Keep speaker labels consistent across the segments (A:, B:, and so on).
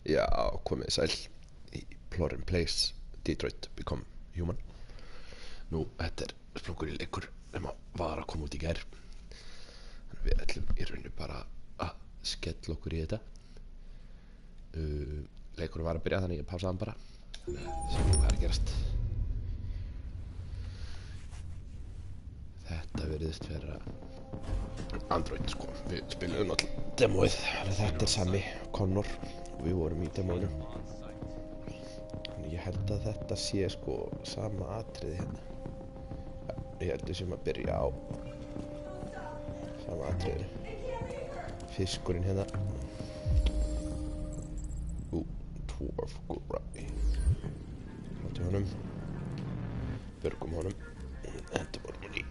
A: Já, komið sæl í Plot and Place, Detroit Become Human. Nú, þetta splunkur í leikur sem var að koma út í gær. Þannig við ætlum í rauninu bara að skella okkur í þetta. Leikurinn var að byrja þannig ég pásaði hann bara. Sjá hvað er að gerast. Þetta virðist vera Android sko. Við spilum náttúrulega demóið. Þetta er Sammy Connor og við vorum í demóinu. Þannig ég held að þetta sé sko sama atriði hérna. Ja, ég held að sem að byrja á sama atriðinu. Fiskurinn hérna. Dwarf Gurrai. Hátti honum. Björgum honum. Þetta vorum hún í.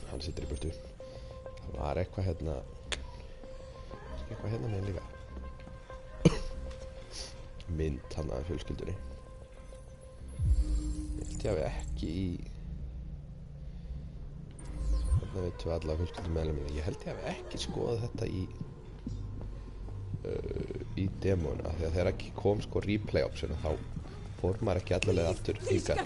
A: Hann situr í burtu. Það var eitthvað hérna með líka mynd hann af fjölskyldunni. Ég held ég hafi ekki í hérna við tvö alla fjölskyldumeðlimina. Ég held ég hafi ekki skoðað þetta í demónu af því að þegar ekki kom sko replay option þá fór maður ekki allavega aftur hingað.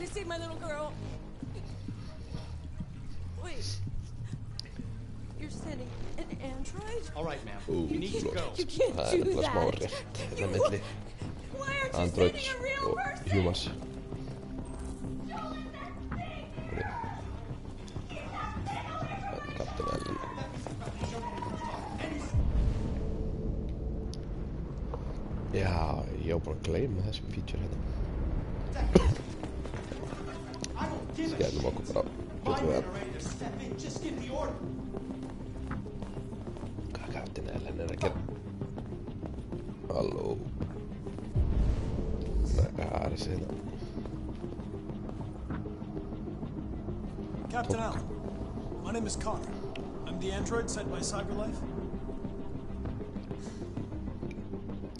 B: All right, ma'am. You need to go.
A: Það nefnilega smá rétt hérna milli Androids og Humans. Captain Ellen. Já, ég var búinn að gleyma þessum feature hérna. Skellum okkur bara betur við það. Captain Ellen er að gera. Halló. Hvað er þessi hérna?
C: Captain Allen, my name is Connor. I'm the android sent by CyberLife.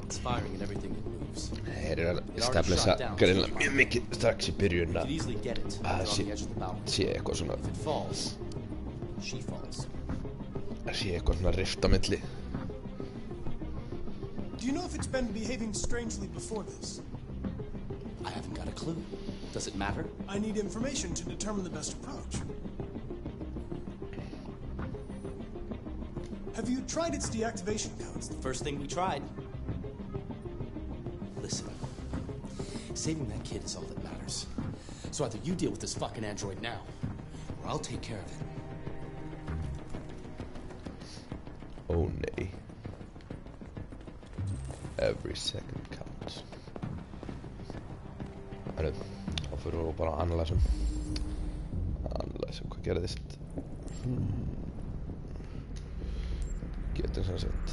B: It's firing and everything it moves.
A: Þeir eru að establisa greinlega mjög mikið strax í byrjun
B: You could easily get it.
A: að
B: On the edge of the balcony.
A: sé eitthvað svona
B: If it falls, she falls.
A: að sé eitthvað svona rift á milli.
C: Do you know if it's been behaving strangely before this?
B: I haven't got a clue. Does it matter?
C: I need information to determine the best approach. Have you tried its deactivation codes?
B: The first thing we tried. Listen, saving that kid is all that matters. So either you deal with this fucking android now, or I'll take care of it.
A: Ó nei. Every second counts. Þannig, þá fyrir við bara að analysum hvað gerðist. Getum sem sagt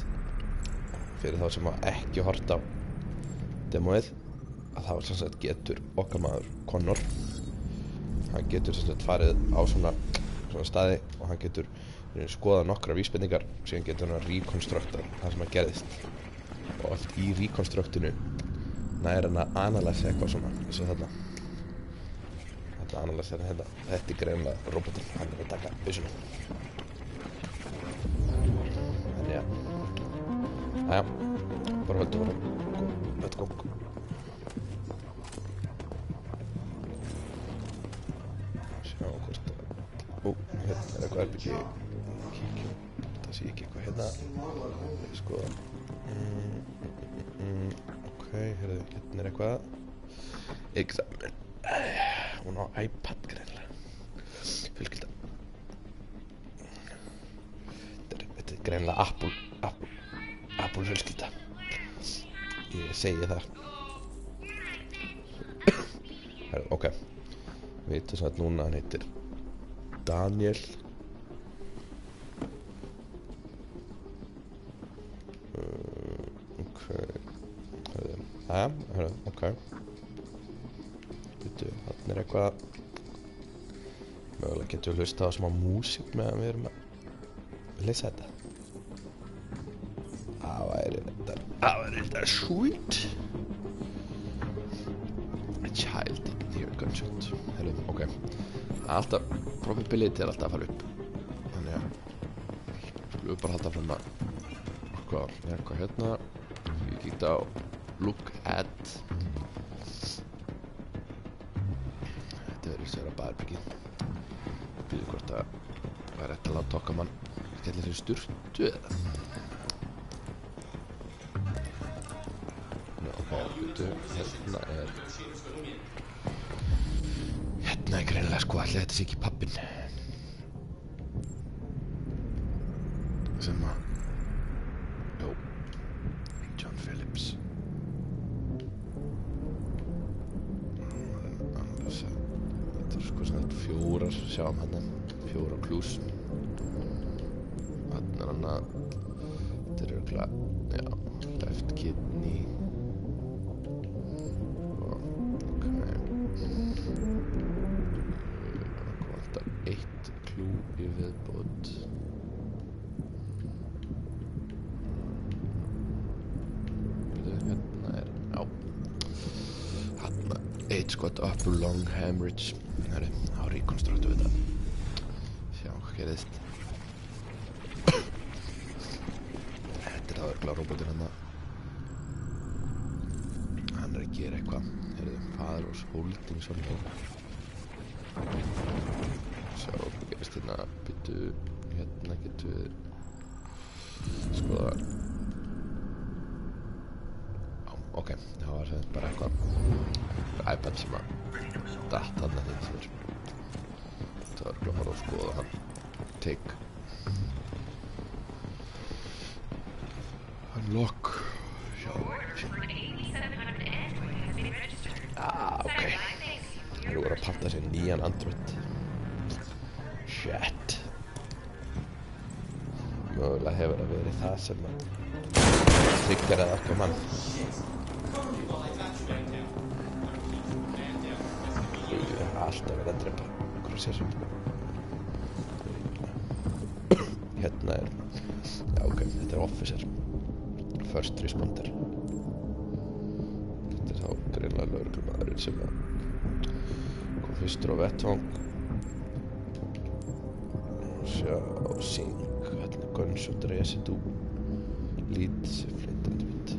A: fyrir þá sem ekki horft á demóið að þá sem sagt getur okkar maður Connor hann getur sem sagt farið á svona staði og hann getur skoðað nokkra vísbendingar og síðan getur hann að reconstructa það sem gerðist og oft í reconstructinu nær hann að analysa eitthvað svona eins og þarna þetta analysa hérna þetta er greinlega robotur hann er að taka byssuna þannig að aðja bara höldum bara let's go sjá hvort hérna er eitthvað herbyggi kíkjum það sé ekki eitthvað hérna sko ok, heyrðu, hérna er eitthvað examen hún á iPad greinilega fjölskylda þetta er greinilega Apple fjölskylda ég segi það heyrðu, ok við veitum svo að núna hann heitir Daniel ok heyrðu, ok veitu, hann er eitthvað mögulega getum við hlustað á smá músík meðan við erum að lesa þetta það væri þetta sweet a child in Here gunshot. Herru, ok. Alltaf, probability alltaf að fara upp. Þannig að skulum við bara halda fram að hvað hérna. Ég kíkti á look at. Þetta verður sér að barbyggið. Býðu hvort að það rétt að láta okkar mann skella fyrir sturtu eða. Ok, hérna er greinilega sko allir þetta sé ekki pappinn sem að John Phillips þetta er sko svona 4 sjáum hérna 4 klús hérna er hann að þetta er örugglega left kidney í viðbót hérna er hérna 8 squat upper long hemorrhage það er á rekonstruktu við þetta sjá hvað gerðist þetta er það örgla robotin hann er að gera eitthvað faðurós holding svolítið sjá hvað gerist hérna byttu hérna getur við skoða ok, það var bara eitthvað iPad sem að datt hann að þetta sem það var að fara að skoða hann take unlock sjá ok það eru að panta sér nýjan Android shit mögulega hefur að verið það sem að tryggeraði okkar mann alltaf verið að drepa okkur að sér hérna er ok, þetta er officer first responder þetta er þá greinilega lögreglumaðurinn sem að kom fyrstur á vettvang sjá sync hérna gunshot residue lead flintandi vitt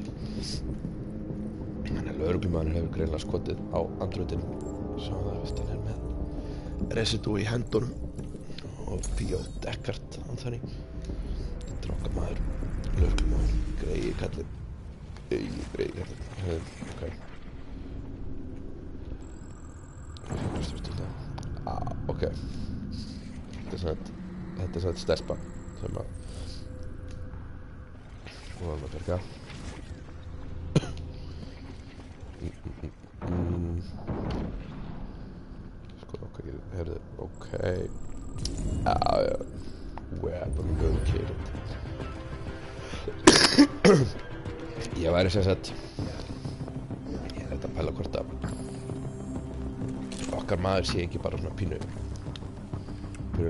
A: þannig að lögreglumaðurinn hefur greinilega skotið á andrútin svo það veist hann er með residue í hendunum og P.O. Deckard Anthony þetta er okkar maður lögreglumaður greiði kallinn ok ok þetta er svona stelpa sem að vorum að berga sko okkar herðu ok weapon located ég væri sem sagt ég er að pæla hvort að okkar maður sé ekki bara svona pínu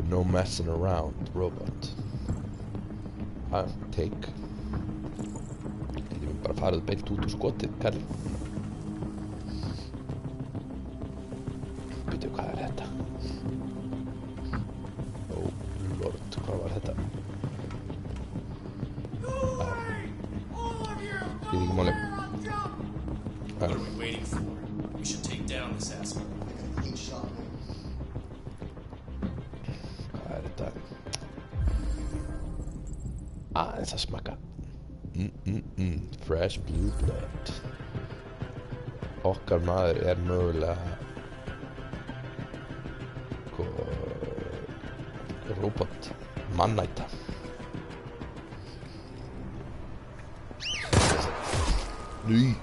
A: no messing around robot take ég vil bara farið beint út úr skotið kallinn byrju hvað er þetta oh lord hvað var þetta ég ekki máli
B: What are we waiting for? We should take down this asshole.
A: aðeins að smakka fresh blue blood okkar maður er mögulega robot mannæta ný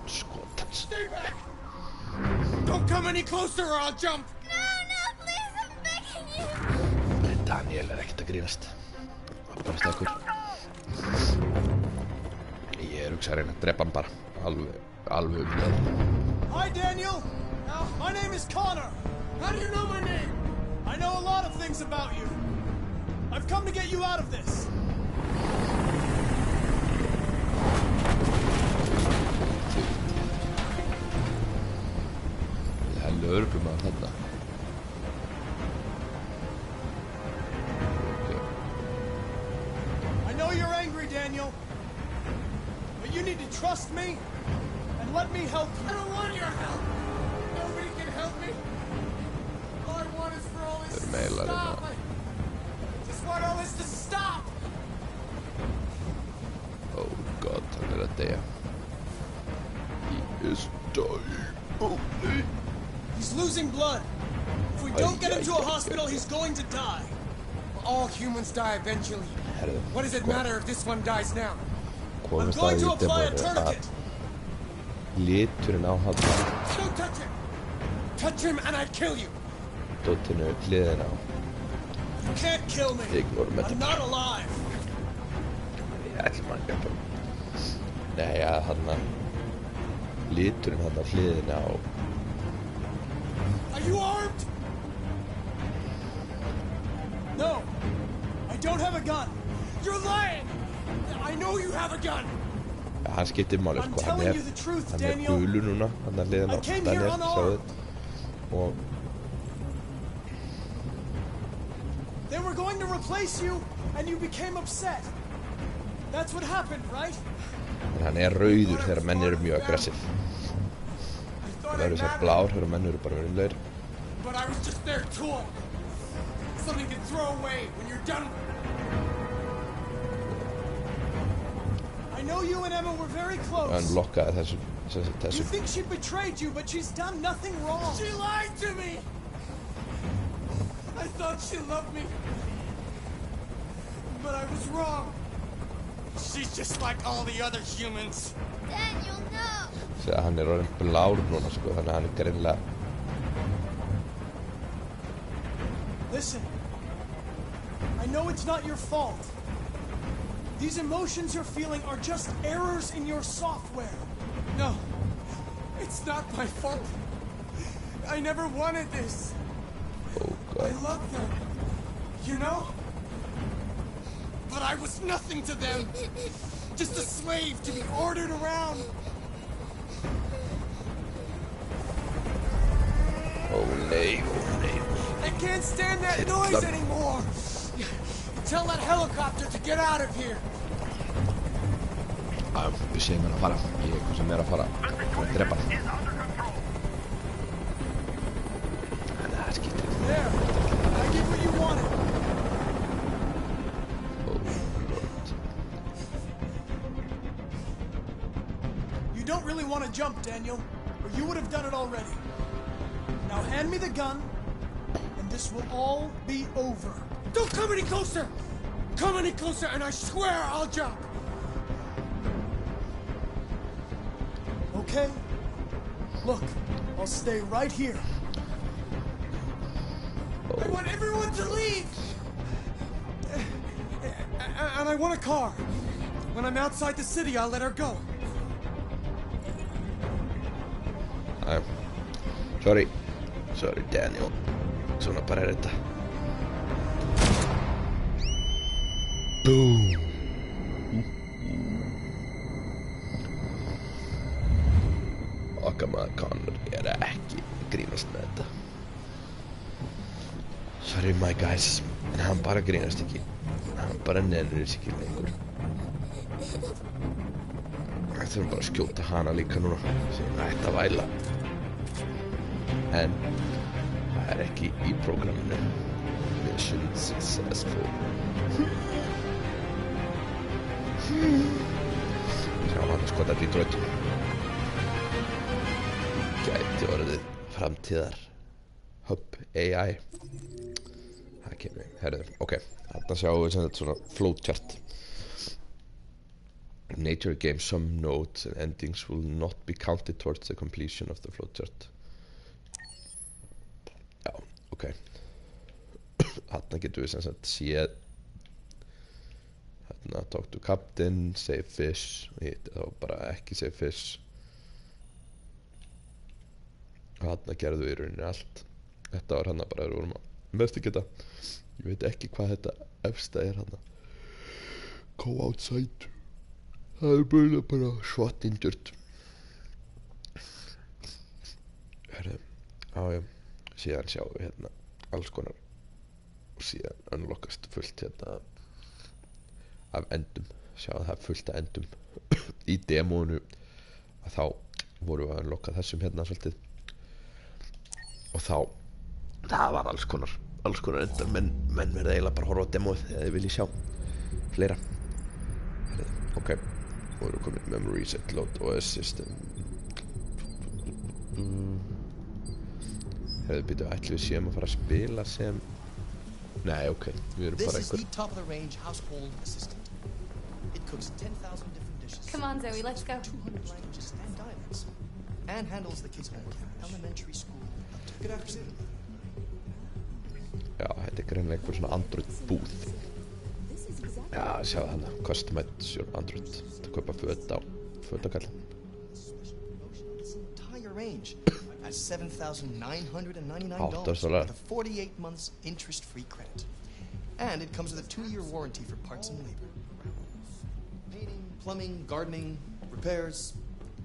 A: skotans
C: Don't come any closer or I'll jump!
D: No, please, I'm begging you!
A: Daniel er ekkert að grínast bara stakkur ég er hugsa að reyna að drepa hann bara alveg
C: Hi, Daniel! My name is Connor! How do you know my name? I know a lot of things about you. I've come to get you out of this.
A: það er lögreglumæður þarna.
C: I know you're angry, Daniel. But you need to trust me and let me help you.
B: I don't want your help. Nobody can help me. All I want is for all this to stop. I just want all this to stop.
A: Oh god, hann að deyja. He is dying. Oh, nei.
C: He's losing blood. If we don't get him to a hospital, he's going to die.
B: All humans die eventually.
A: Herðu,
B: What does it matter if this one dies now?
C: I'm
A: komist
C: going
A: að
C: to
A: í
C: apply a
A: demónu
C: tourniquet.
A: að liturinn á hann
B: Don't touch him! Touch him and I kill you!
A: dóttinu hliðina á.
C: You can't kill me.
A: Ignore me.
C: I'm not alive.
A: Ég ætlum að gæpa. Nei, að hann að liturinn hann á hliðina á.
C: Are you armed? No. I don't have a gun.
B: You're lying! I know you have a gun!
A: Ja, hann skiptir máli,
C: I'm
A: sko. Hann
C: telling
A: er,
C: you the truth,
A: hann er
C: Daniel.
A: gulu núna, hann er hliðina á.
C: I came here
A: Daniel,
C: unarmed.
A: sjáðu. Og
C: They were going to replace you, and you became upset. That's what happened, right?
A: en hann er rauður þegar menn eru mjög aggressiv.
B: I thought
A: Það
B: it
A: eru sér
B: mattered,
A: blár þegar menn eru bara verulegir.
B: but I was just their tool. Something to throw away when you're done.
C: I know you and Emma were very close.
A: Hann lokkaði þessu,
C: You
A: þessu.
C: think she betrayed you, but she's done nothing wrong.
B: She lied to me! I thought she loved me. But I was wrong. She's just like all the other humans.
D: Daniel, no.
A: Þegar hann er orðinn blár núna, sko, þannig að hann er greinilega.
C: Listen, I know it's not your fault. These emotions you're feeling are just errors in your software.
B: No, it's not my fault. I never wanted this.
A: Oh
B: I
A: god.
B: love them, you know? But I was nothing to them. Just a slave to be ordered around.
A: Oh nei, oh nei.
B: I can't stand that noise anymore. Tell that helicopter to get out of here.
A: Við séum hann að fara. Ég er hvað sem er að fara. Að drepa hann. Þannig að það skiptir ekki.
C: There, I get what you wanted.
A: Oh god.
C: You don't really want to jump, Daniel, or you would have done it already. Now hand me the gun, and this will all be over.
B: Don't come any closer. Come any closer and I swear I'll jump.
C: Okay? Look, I'll stay right here.
B: I want everyone to leave. And I want a car. When I'm outside the city, I'll let her go.
A: Sorry. Sorry, Daniel. Svona bara er þetta. Boom. Okkar maður Connor er ekki grínast með þetta. Sorry my guys, en hann bara grínast ekki. Hann bara nennir þess ekki lengur. Það þurfum bara að skjóta hana líka núna sem ætti að væla. En það er ekki í prógraminu. Mission successful. Sjá hann skota Detroit. Gæti orðið framtíðar Hub AI. Það kemur, herðu, ok. Þarna sjáum við sem þetta svona flowchart. Nature game, some nodes and endings will not be counted towards the completion of the flowchart. Já, ok. Þarna getum við sem sagt séð. Þarna talk to captain, save fish. Hitt þá bara ekki save fish. Þarna gerðum við í rauninni allt. Þetta var hann bara við vorum að investigata. Ég veit ekki hvað þetta efsta er hann. Go outside. Það er bara svart indurt. Herðu, Já, síðan sjáum við hérna alls konar og síðan unlockast fullt hérna af endum, sjáum það fullt af endum í demónu að þá vorum við að unlocka þessum hérna svolítið og þá það var alls konar endar menn verða eiginlega bara að horfa á demóið eða þið viljið sjá fleira. Ok, og við erum komin memory set load og system hefðu býtu ætli við séum að fara að spila sem nei, ok, við erum bara
C: This is the top of the range household assistant. It cooks 10,000 different dishes.
D: Come on, Zoe, let's go.
C: 200 languages and dialects. And handles the kids' homework from elementary school up to... Good afternoon.
A: Já, þetta greinilega einhver svona Android búð. Já, sjá þarna, customize your Android. Það kaupa föt á fötakall.
C: This entire range at $7,999
A: $8
C: with a 48 months interest-free credit. And it comes with a 2-year warranty for parts and labor. Painting, plumbing, gardening, repairs.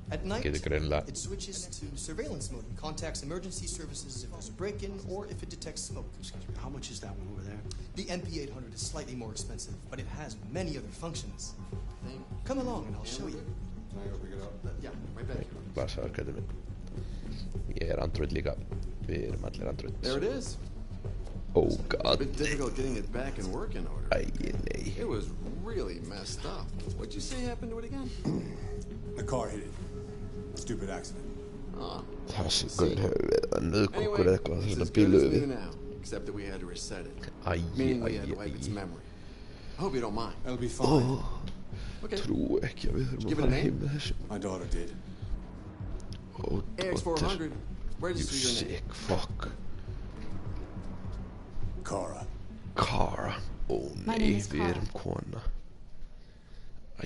C: At night, it switches to surveillance mode and contacts emergency services if there's a break-in or if it detects smoke. Excuse me, how much is that one over there? The MP800 is slightly more expensive, but it has many other functions. Come along and I'll show you.
E: Can I go pick it up?
C: Yeah, right back.
A: Blessaður kallinn minn. Ég Android líka. Við erum allir Android.
E: There it is.
A: Oh
E: It's a
A: god.
E: bit difficult getting it back in working order.
A: Æ, nei.
E: It was really messed up. What'd you say happened to it again?
F: The car hit it. Stupid accident.
E: Ah.
A: Þessi gaur hefur verið að nauðgokkur eða eitthvað
E: it's
A: þess
E: as
A: að
E: good as
A: bíluðu
E: new
A: við.
E: now, except that we had to reset it.
A: Æ,
E: Meaning we had to wipe its memory. I hope you don't mind.
F: That'll be fine.
E: Okay.
A: Trú ekki að við þurfum
E: Give
A: að
E: it a
A: fara heim
E: name?
A: með þessu.
F: My daughter did.
A: Oh,
E: AX400.
A: you
E: Register your name.
A: sick fuck.
F: Kara.
A: Kara. Ó
D: My name
A: nei,
D: is
A: við
D: Kara.
A: erum kona. Æ.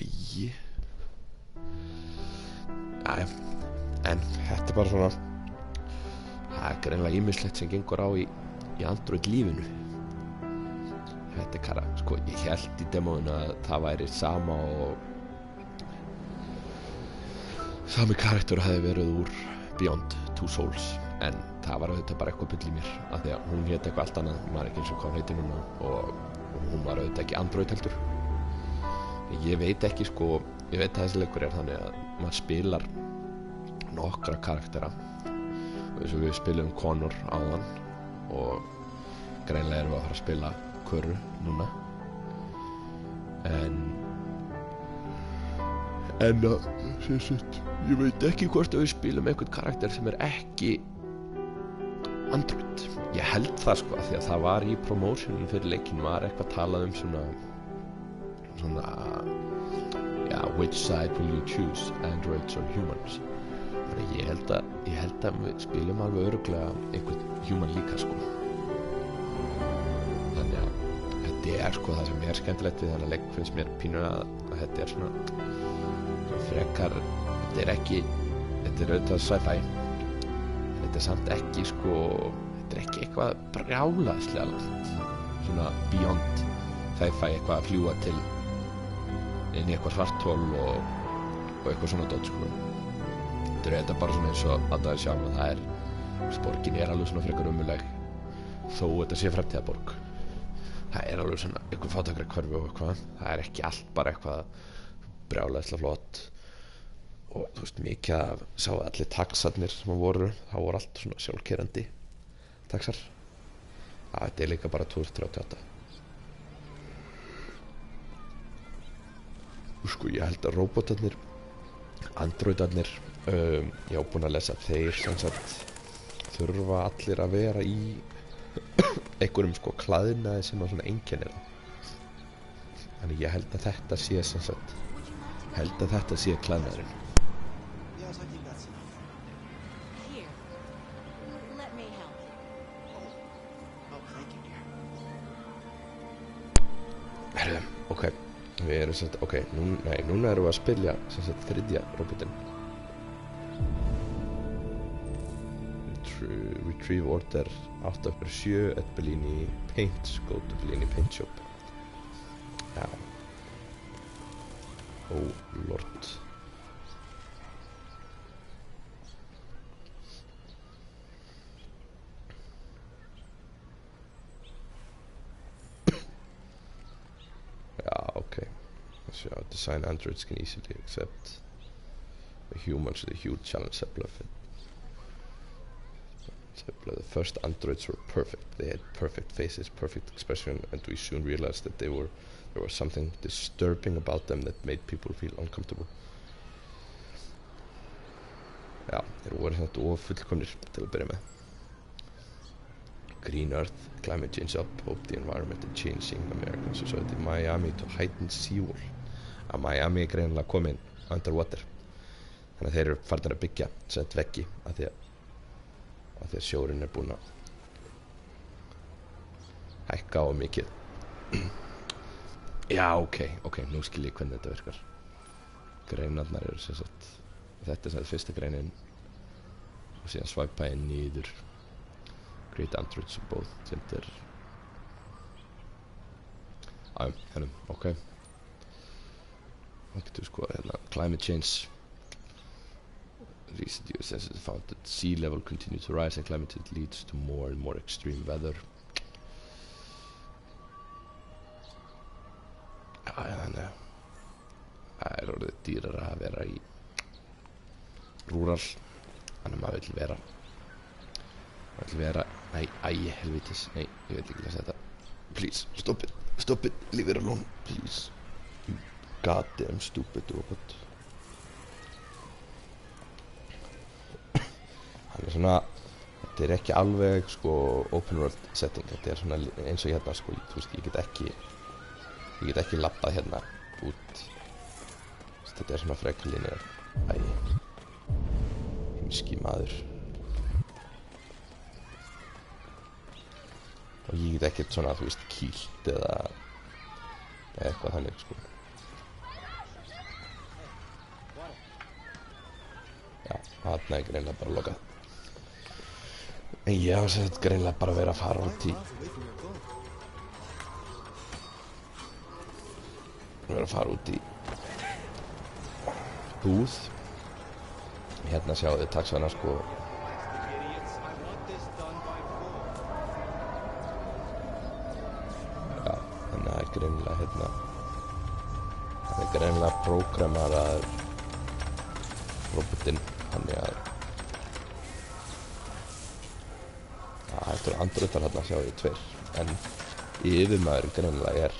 A: Æ, en þetta er bara svona það er greinilega ýmislegt sem gengur á í Android lífinu. Þetta er Kara, sko, ég held í demóinu að það væri sama og sami karakter hefði verið úr Beyond Two Souls, en það var auðvitað bara eitthvað bull í mér af því að hún hét eitthvað allt annað, maður ekki eins og hvað heitir núna og hún var auðvitað ekki Android heldur. Ég veit ekki, sko, ég veit að þessi leikur er þannig að maður spilar nokkra karaktera eins og við spilum Connor áðan og greinlega erum við að fara að spila Köru núna en ég veit ekki hvort að við spilum einhvern karakter sem er ekki Android. Ég held það, sko, af því að það var í promotionum fyrir leikinn var eitthvað talað um svona which side will you choose, androids or humans. Þannig ég held að við spilum alveg örugglega einhvern human líka, sko. Þannig að þetta er, sko, það sem er skemmtilegt við þennan leik finnst mér pínu að þetta er svona frekar, þetta er auðvitað sci-fi, þetta er samt ekki, sko, þetta er ekki eitthvað brjálæðislega langt, svona beyond sci-fi, eitthvað að fljúga til inn í eitthvað svarthol og eitthvað svona dót, sko. Þetta er bara svona eins og að það er sjálf að það er borgin er alveg svona frekar umuleg þó þetta sé framtíðaborg. Það er alveg svona eitthvað fátækra hverfi og eitthvað, það er ekki allt bara eitthvað brjálæðislega flott og þú veist mikið að sá allir taxarnir sem voru, það voru allt svona sjálfkerandi taxar. Þetta er líka bara 2038. Sko, ég held að robotarnir, androidarnir, ég á búin að lesa að þeir sem sagt þurfa allir að vera í einhverjum, sko, klæðnaði sem að svona einkennir það. Þannig ég held að þetta sé sem sagt, klæðnaðurinn.
C: Yes, I think that's enough.
D: Here. Let me help.
C: Oh, thank you, dear.
A: Herðu, ok, við erum sem sagt, ok, núna erum við að spilja sem sagt þriðja robotinn. Retrieve order 8/7 at Bellini Paints, go to Bellini Paint Shop. Já. Oh lord. design androids can easily accept the humans with a huge challenge. Sepla. The first androids were perfect. They had perfect faces, perfect expression, and we soon realized that there was something disturbing about them that made people feel uncomfortable. Já, þeir voru þetta ofullkomnir til að byrja með. Green Earth, climate change up, hope the environment is changing American society, Miami to heightened seawall. Að Miami greinilega komin underwater. Þannig að þeir eru farnir að byggja sett veggi af því að sjórinn búinn að hækka á mikið. Já, ok, nú skil ég hvernig þetta virkar. Greinarnar eru sem sagt, þetta er sem sagt fyrsta greinin og síðan svæpa ég niður create androids of both gender. Ok. Það getur skoða hérna climate change. Recent US census found that sea level continues to rise and climate change leads to more and more extreme weather. Þannig að það orðið dýrara að vera í rural. Þannig að maður vill vera nei, helvítis, nei, ég veit ekki að þetta. Please, stop it, leave it alone, please. You goddamn stupid robot. Hann svona, þetta ekki alveg sko open world setting, þetta svona eins og hérna sko, þú veist, ég get ekki labbað hérna út. Þetta svona frekar linear. Heimski maður. Og ég get ekkert svona, þú veist, kýlt eða eitthvað þannig sko. Já, þarna er greinilega bara lokað. En ég á sem þetta greinilega bara verið að fara út í búð. Hérna sjáu þið taxana sko. Já, þannig að það er greinilega hérna það er greinilega prógramaraður robotinn, þannig að þetta eru androidar hérna, sjáu þið tveir, en yfirmaðurinn greinilega er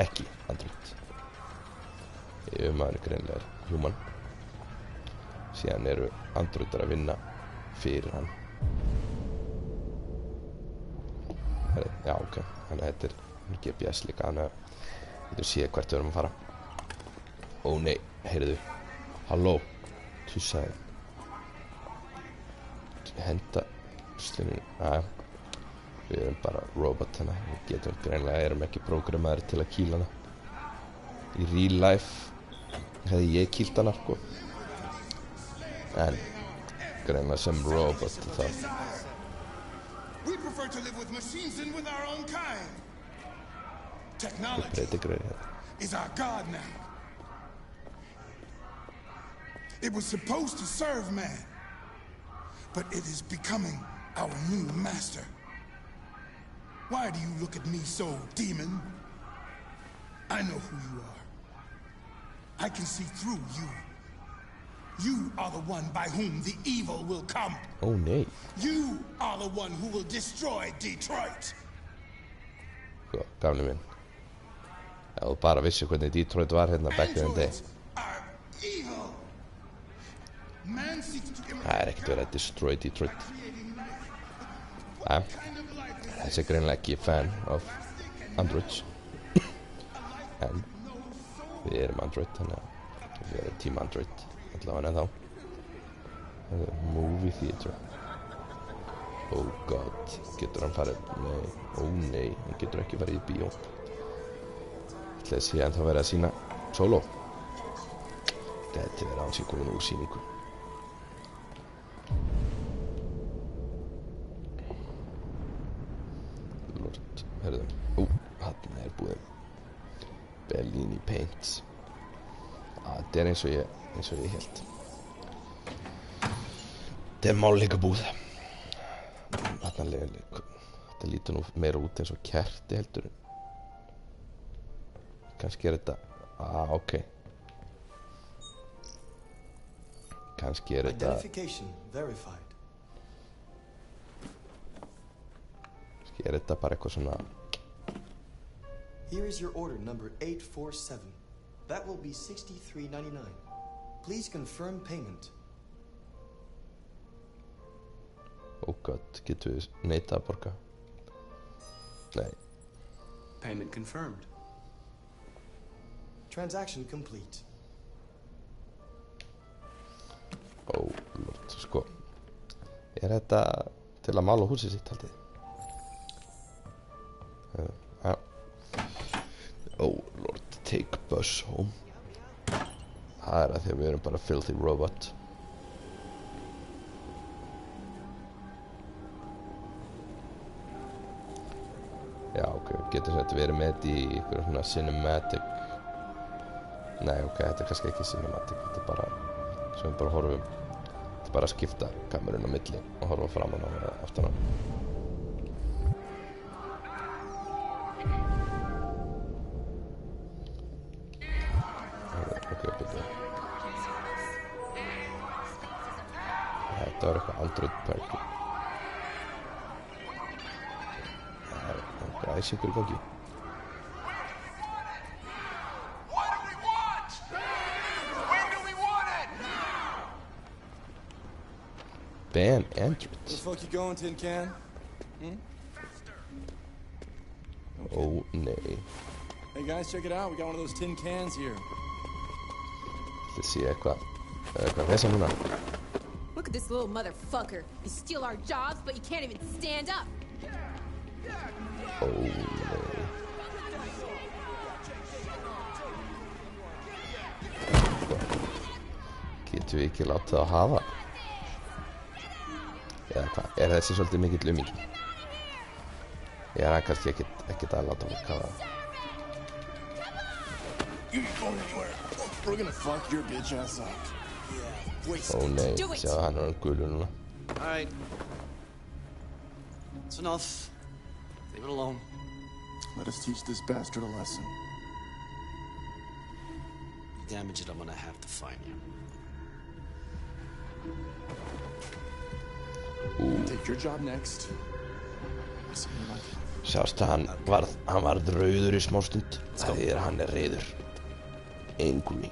A: ekki android. Yfirmaðurinn greinilega er human. Síðan eru androidar að vinna fyrir hann. Já, ok, þannig að þetta er GPS líka, þannig að við séum hvert við erum að fara. Ó nei, heyrðu, halló, tussaði. Henda slunum, við erum bara robot hana, við getum greinilega, erum ekki prógramaðir til að kýla hana. Í real life hefði ég kýlt hana sko, en greinilega sem robot það.
G: We prefer to live with machines than with our own kind. Technology is our god now. It was supposed to serve man, but it is becoming our new master. Why do you look at me so, demon? I know who you are. I can see through you. You are the one by whom the evil will come.
A: Oh, nay.
G: You are the one who will destroy Detroit.
A: Sko, gamli minn. Ef þú bara vissi hvernig Detroit var hérna back in the day. Það er ekkert verið að destroy Detroit. Þessi er greinilega ekki fan of androids. En við erum android, þannig að við erum team android. Allavega ennþá. Það er movie theater. Oh god, getur hann farið? Nei, oh nei, hann getur ekki farið í bíó. Ætli að sé ennþá verið að sýna Solo. Gæti verið að hann sé komin úr sýningu. Lord, herðu, þarna er búðin. Bellini Paints. Þetta er eins og ég held. Þetta er mállíka búð. Þetta lítur nú meira út eins og kerti heldur. kannski þetta ok kannski þetta
C: Identification verified.
A: kannski þetta bara eitthvað svona
C: Here is your order number 847. That will be $63.99. Please confirm payment.
A: god, getum við neitað að borga nei
E: Payment confirmed.
C: Transaction complete.
A: lord, sko þetta til að mála húsið sitt haldið lord, take bus home það að því að við erum bara filthy robot já, ok, getur þetta verið með þetta í ykkur svona cinematic nei, ok, þetta kannski ekki cinematic þetta bara, sem við bara horfum þetta bara að skipta kamerun á milli og horfa framan á eða aftan á ok, byrja þetta var eitthvað Android party græsingur í gangi
B: What do we want? When do we want it?
A: ban Android
F: Where the fuck you going, Tin Can?
A: nei
F: Hey guys, check it out. We got one of those tin cans here.
A: þetta sé eitthvað þessa núna
D: Look at this little motherfucker. You steal our jobs, but you can't even stand up.
A: nei getum við ekki látið að hafa eða hvað, þessi svolítið mikill umík ég hann kannski ekkert að láta mig hafa
F: You ain't going anywhere. We're gonna fuck your bitch ass up.
A: nei,
D: Do it.
A: sjá hann er gulur núna
E: All right. It's enough. Leave it alone.
F: Let us teach this bastard a lesson.
E: You damage it, I'm gonna have to find you.
F: Take your job next. See you like it.
A: sjást að hann varð rauður í smástund það er hann er reiður angry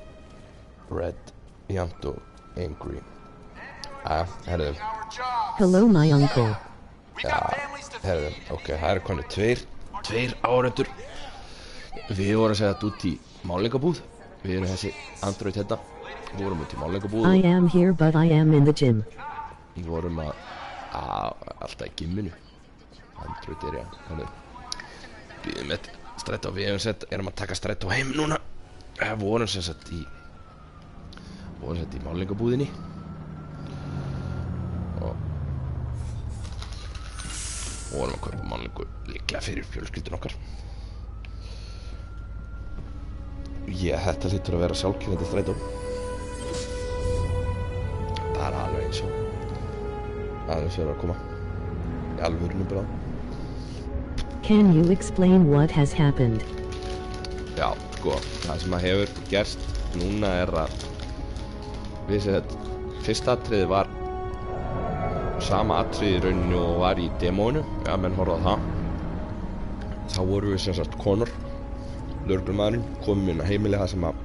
A: red, jant og angry herðu
H: Hello, my uncle.
A: herðu, ok, það eru konið tveir áhorfendur við vorum að segja þetta út í málningabúð við erum þessi Android hérna við vorum út í málningabúð
H: I am here, but I am in the gym.
A: við vorum að alltaf í gimminu Android er hérna býðum með strætó við erum að taka strætó heim núna vorum sem sagt í málningabúðinni og vorum að kaupa málningu líklega fyrir fjölskyldun okkar þetta hlýtur að vera sjálfkeyrandi strætó það er alveg eins og aðeins fyrir að koma í alvörinu bara
H: Can you explain what has happened?
A: já, sko, það sem að hefur gerst núna er að við sem þetta fyrsta atriði var sama atriði í rauninu og var í demóinu menn horfðu á það þá vorum við sem sagt Connor lögreglumaðurinn komum inn á heimili það sem að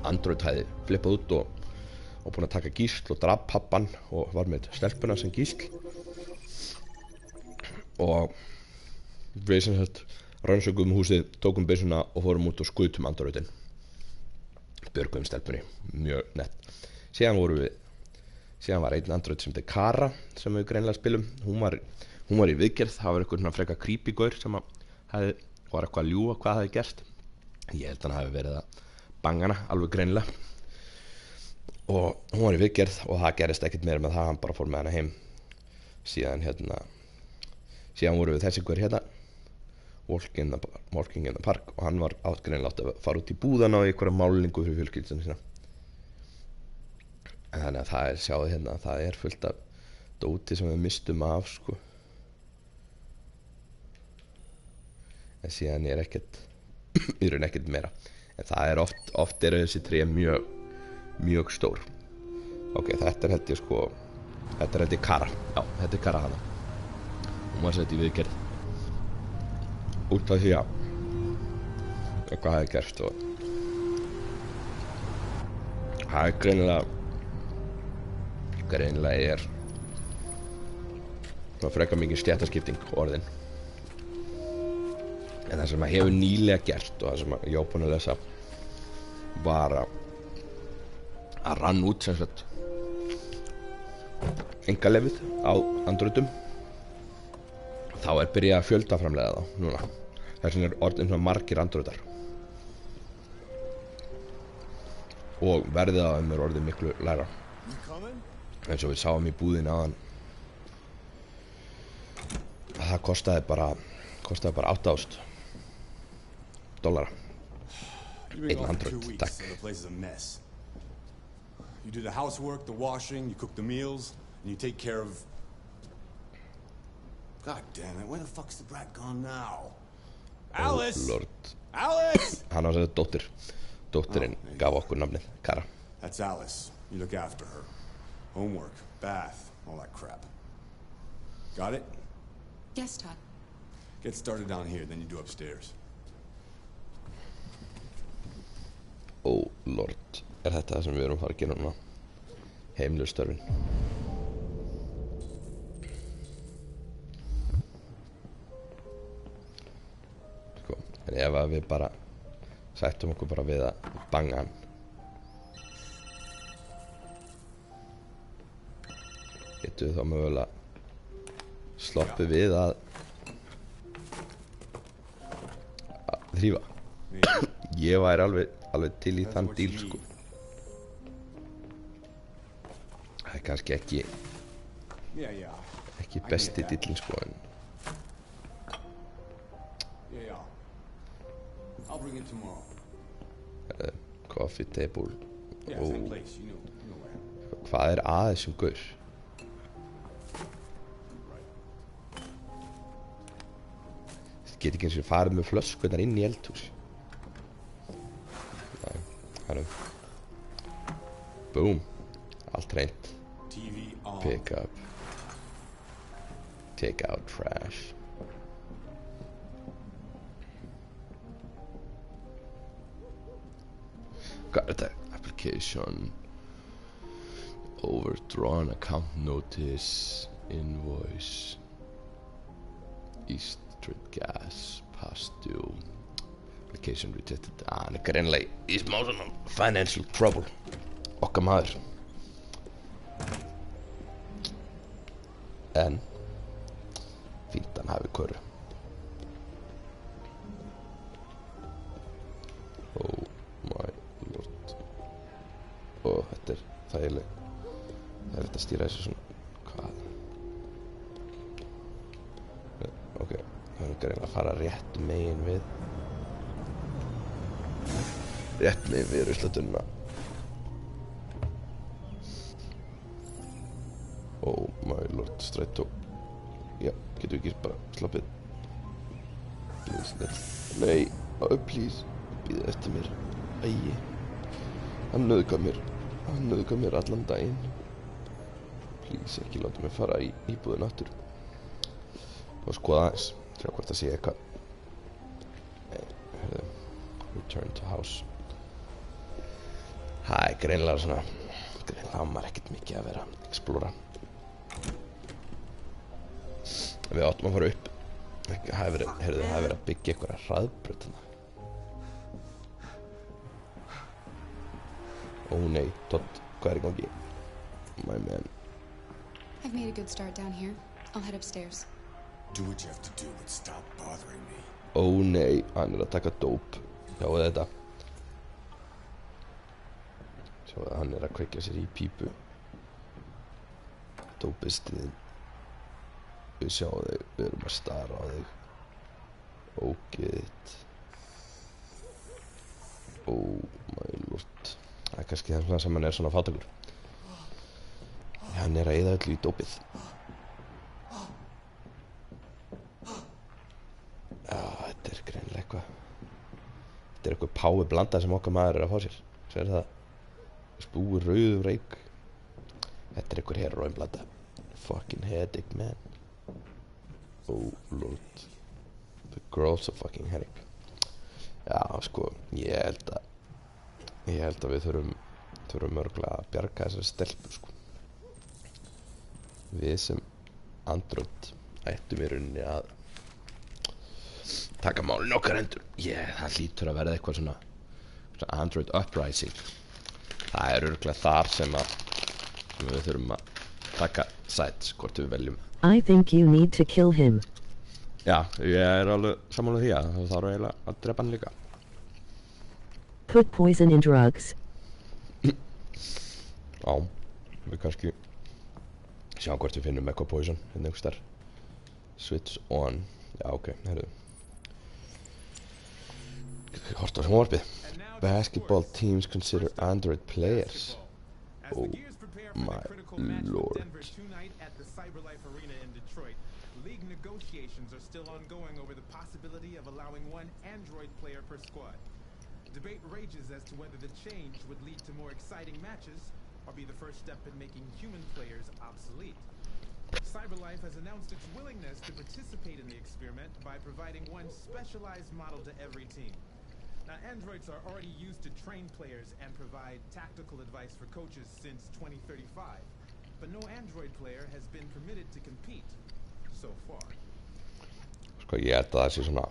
A: Android hefði flippað út og búinn að taka gísl og drap pappan og var með stelpuna sem gísl og við sem sagt rannsökum húsið, tókum byssuna og fórum út og skutum Androidin björgum stelpunni, mjög nett síðan var einn Android sem þetta Kara sem við greinlega spilum hún var í viðgerð, það var eitthvað frekar creepy gaur sem var eitthvað að ljúga hvað það hefði gerst ég held að hann hafi verið að banga hana alveg greinlega og hún var í viðgerð og það gerist ekkert meira með það hann bara fór með hana heim síðan voru við þessi gaur hérna walking in the park og hann var greinlega átt að fara út í búðana og einhverja málningu fyrir fjölskylduna sína en þannig að það er, sjáðu hérna, það er fullt af dóti sem við mistum af sko en síðan er ekkert í raun ekkert meira. En það oft eru þessi tré mjög stór. Ok, þetta held ég sko, þetta held ég Kara. Já, þetta Kara hana. Hún var sett í viðgerð út af því að eitthvað hafi gerst og það greinilega er svona frekar mikið stéttaskipting orðin. En það sem að hefur nýlega gert og það sem að ég á búin að lesa var að rann út sem sagt einkaleyfið á Androidum. Þá er byrjað að fjöldaframleiða þá núna. Þess vegna er orðin svona margir Androidar og verðið á þeim er orðið miklu lægra. Eins og við sáum í búðinni áðan að það kostaði bara $8.000 einn Android, takk.
F: You do the housework, the washing, you cook the meals, and you take care of... God damn it, where the fuck's the brat gone now? Alice!
A: Lord.
F: Alice!
A: Hann var sér dóttirinn gaf okkur nafnið, Kara.
F: That's Alice. You look after her. Homework, bath, all that crap. Got it?
D: Yes, Todd.
F: Get started down here, then you do upstairs.
A: Oh, Lord. Er þetta það sem við erum að fara að gera núna? Heimilistörfin. Sko, en ef að við bara sættum okkur bara við að banga hann. Getum við þá mögulega sloppið við að þrífa. Ég væri alveg til í þann díl sko. Það er kannski ekki besti dílinn sko en coffee table hvað er að þessum gaur? Þetta get ekki eins og farið með flöskurnar inn í eldhús. Boom. Allt reynt. Pick up. Take out trash. Got it. Application. Overdrawn account notice. Invoice. East Street gas. Past due. Application rejected. Hann er greinlega í smá svona financial trouble. Okkar maður. En fínt hann hafi körfu. Oh my lord. Þetta er þægileg. Það er þetta að stýra þessu svona. Hvað? Ok, hann er greinlega að fara rétt megin við ruslatunna. Oh my lord, strætó. Já, getur við ekki bara slappið. Please, nei, please. Bíðu eftir mér. Æi. Hann nauðgar mér allan daginn. Please, ekki láta mig fara í íbúðina aftur. Og skoða aðeins. Sjá hvort það sé eitthvað. Hörðu. Return to house. Það er greinlega svona. Greinlega á maður ekkert mikið að vera að explora. Við áttum að fara upp. Það hefur verið að byggja einhverja hraðbraut þarna. Ó nei, Todd, hvað er í gangi? My man.
I: I've made a good start down here. I'll head upstairs.
F: Do what you have to do, but stop bothering me.
A: Ó nei, hann er að taka dóp. Sjáu þetta. Sjáu að hann er að kveikja sér í pípu. Dópistiðinn. Við sjáum þig, við erum að stara á þig. Ógeð þitt. Oh my lord. Það er kannski þess sem hann er svona fátækur. Hann er að eyða öllu í dópið. Já, þetta er greinilega eitthvað. Þetta eitthvað power blanda sem okkar maður að fá sér. Sér það? Spúi rauðum reik. Þetta eitthvað heroin blanda. Fucking headache, man. Oh, lord. The growth of fucking headache. Já, sko, ég held að við þurfum örgulega að bjarga þessari stelpu, sko. Við sem Android ættum í rauninni að taka málin okkar hendur. Það hlýtur að verða eitthvað svona Android uprising. Það örgulega þar sem við þurfum að taka sides, hvort við veljum.
H: I think you need to kill him.
A: Já, ég alveg sammála því að það þarf eiginlega að drepa hann líka.
H: Put poison in drugs.
A: Já, við kannski sjá hvort við finnum eitthvað poison hérna einhvers þar. Switch on. Já, ok, herru. Horta á sjónvarpið. Basketball teams consider Android players. Oh my lord.
J: League negotiations are still ongoing over the possibility of allowing one Android player per squad. Debate rages as to whether the change would lead to more exciting matches or be the first step in making human players obsolete. CyberLife has announced its willingness to participate in the experiment by providing one specialized model to every team. Now, androids are already used to train players and provide tactical advice for coaches since 2035, but no android player has been permitted to compete so far.
A: Sko, ég held að það sé svona,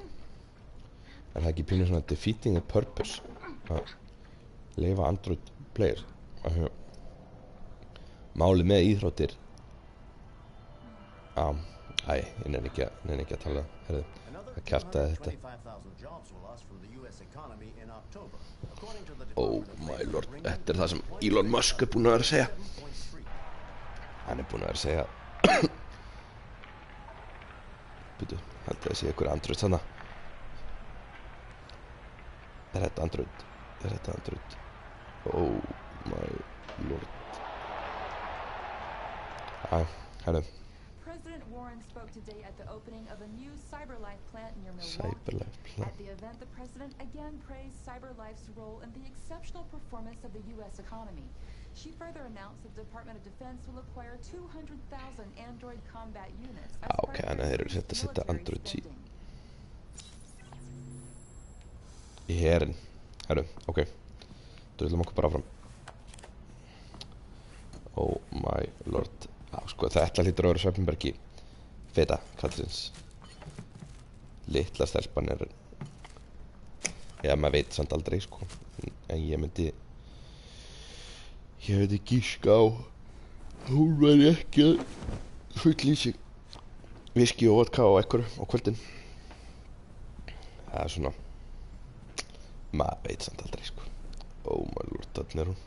A: það ekki pínu svona defeating the purpose að leyfa Android player. Málið með íþróttir, ég nenni ekki að tala, herðu, að kjaftaði þetta. Oh my lord, þetta það sem Elon Musk búinn að vera að segja. Hann búinn að vera að segja Bíddu, held að sé einhver Android þarna. Þetta Android? Oh my lord. Herru.
K: President Warren spoke today at the opening of a new CyberLife plant near Milwaukee. At the event, the president again praised CyberLife's role in the exceptional performance of the U.S. economy. She further announced that the Department of Defense will acquire 200,000 Android combat units as part of its military spending.
A: Í herinn. Herru, ok. Drullum okkur bara fram. Oh my lord. Sko, þetta hlýtur að vera Sveppenbergi feta kallsins. Litla stelpan maður veit samt aldrei, sko. En ég myndi gíska á hún væri ekki að fulla í sig viski og vodka og ekkur á kvöldin. Það svona maður veit samt aldrei, sko. Oh my lord, þarna hún.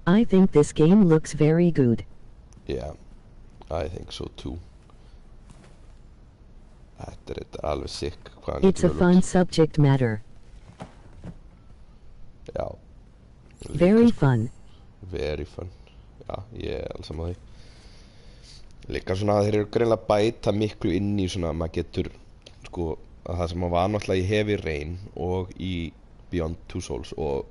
H: I think this game looks very good.
A: Yeah, I think so too. Þetta alveg sick.
H: It's a fun subject matter.
A: Já.
H: Very fun.
A: Very fun. Já, ég alls saman því. Líka svona að þeir eru greinlega bæta miklu inn í svona, maður getur, sko, að það sem var náttúrulega í Heavy Rain og í Beyond Two Souls og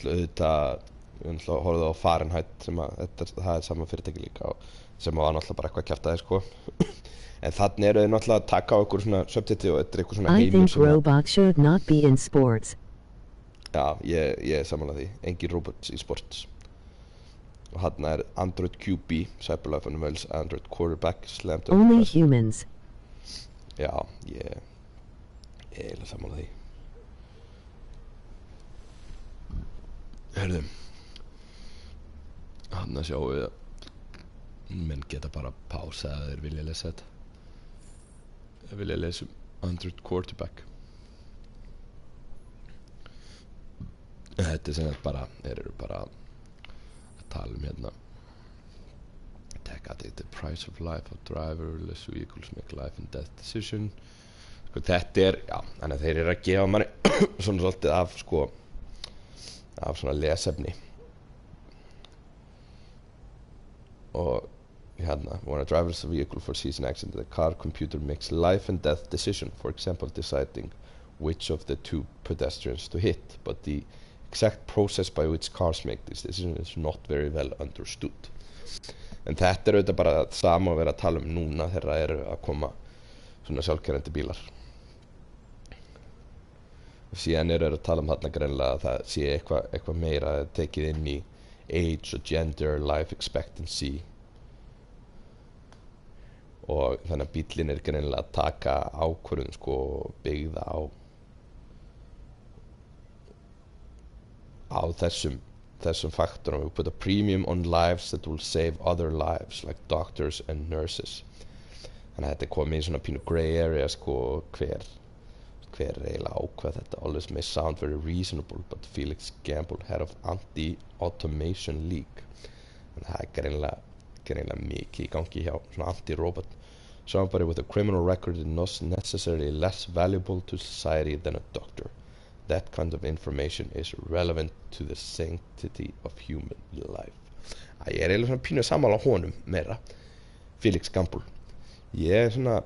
A: auðvitað horfðu á Fahrenheit sem það sama fyrirtæki líka og sem var náttúrulega bara eitthvað kjaftaði, sko. En þannig eru þau náttúrulega að taka á ykkur svona subtiti og þetta eitthvað svona
H: heimur sem I think robots should not be in sports.
A: Já, ég samanlega því. Engin robots í sports. Og þarna Android QB, CyberLife Unveils Android Quarterback, Slammed
H: Only humans.
A: Já, ég samanlega því. Hörðum. Þannig að sjáum við að menn geta bara pása að þeir vilja lesa þetta. Þeir vilja lesa Android Quarterback. Þetta sem bara, þeir eru bara að tala hérna Tech Addict, the price of life of driverless vehicles make life and death decision. Sko þetta já, þannig að þeir eru að gefa manni svona svolítið af, sko, af svona lesefni. Og when a drives a vehicle foresees an accident, the car computer makes life and death decision, for example deciding which of the two pedestrians to hit, but the exact process by which cars make this decision is not very well understood. En þetta auðvitað bara sama að vera að tala núna þegar eru að koma svona sjálfkeyrandi bílar. Og síðan eru að tala þarna greinilega að það sé eitthvað meira tekið inn í age og gender, life expectancy, og þannig að bíllinn greinilega að taka ákvörðun sko byggða á þessum faktorum. We put a premium on lives that will save other lives, like doctors and nurses. Þannig að þetta komið í svona pínu grey area sko, hver eiginlega ákvað þetta. All this may sound very reasonable, but Felix Gamble, head of Anti-Automation League, þannig að það greinilega mikið í gangi hjá svona anti-robot. Somebody with a criminal record is not necessarily less valuable to society than a doctor. That kind of information is relevant to the sanctity of human life. Ég eiginlega svona pínu sammála honum meira, Felix Gamble. Ég svona,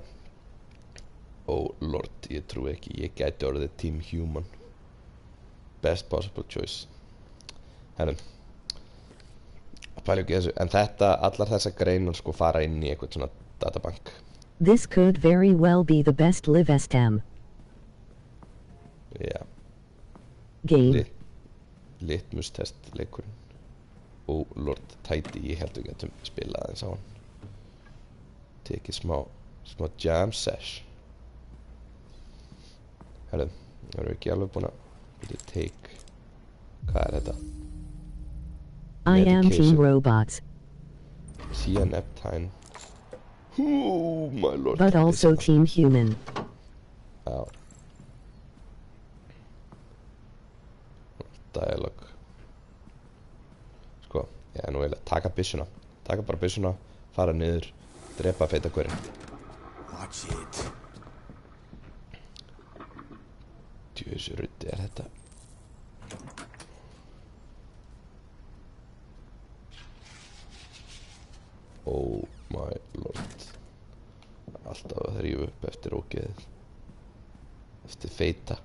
A: oh lord, ég trúi ekki, ég gæti orðið Team Human. Best possible choice. Herrum, pæli ekki þessu, en allar þessar greinar sko fara inn í eitthvað svona databank.
H: This could very well be the best live STEM.
A: Yeah.
H: Game.
A: Litmus test leikurinn. Oh lord, tæti, ég held að við getum spilað aðeins á hann. Tekið smá jam sesh. Herðu, erum við ekki alveg búin að take. Hvað þetta?
H: I am Team Robots.
A: Cyaneptine. Oh my lord.
H: But also Team Human.
A: Já. Dialogue. Sko, ég nú eiginlega taka byssuna. Taka bara byssuna, fara niður, drepa feita hverinn.
F: Watch it.
A: Djöðs ruddi þetta. Oh my lord. Alltaf að þrífa upp eftir ógeðið. Eftir feita.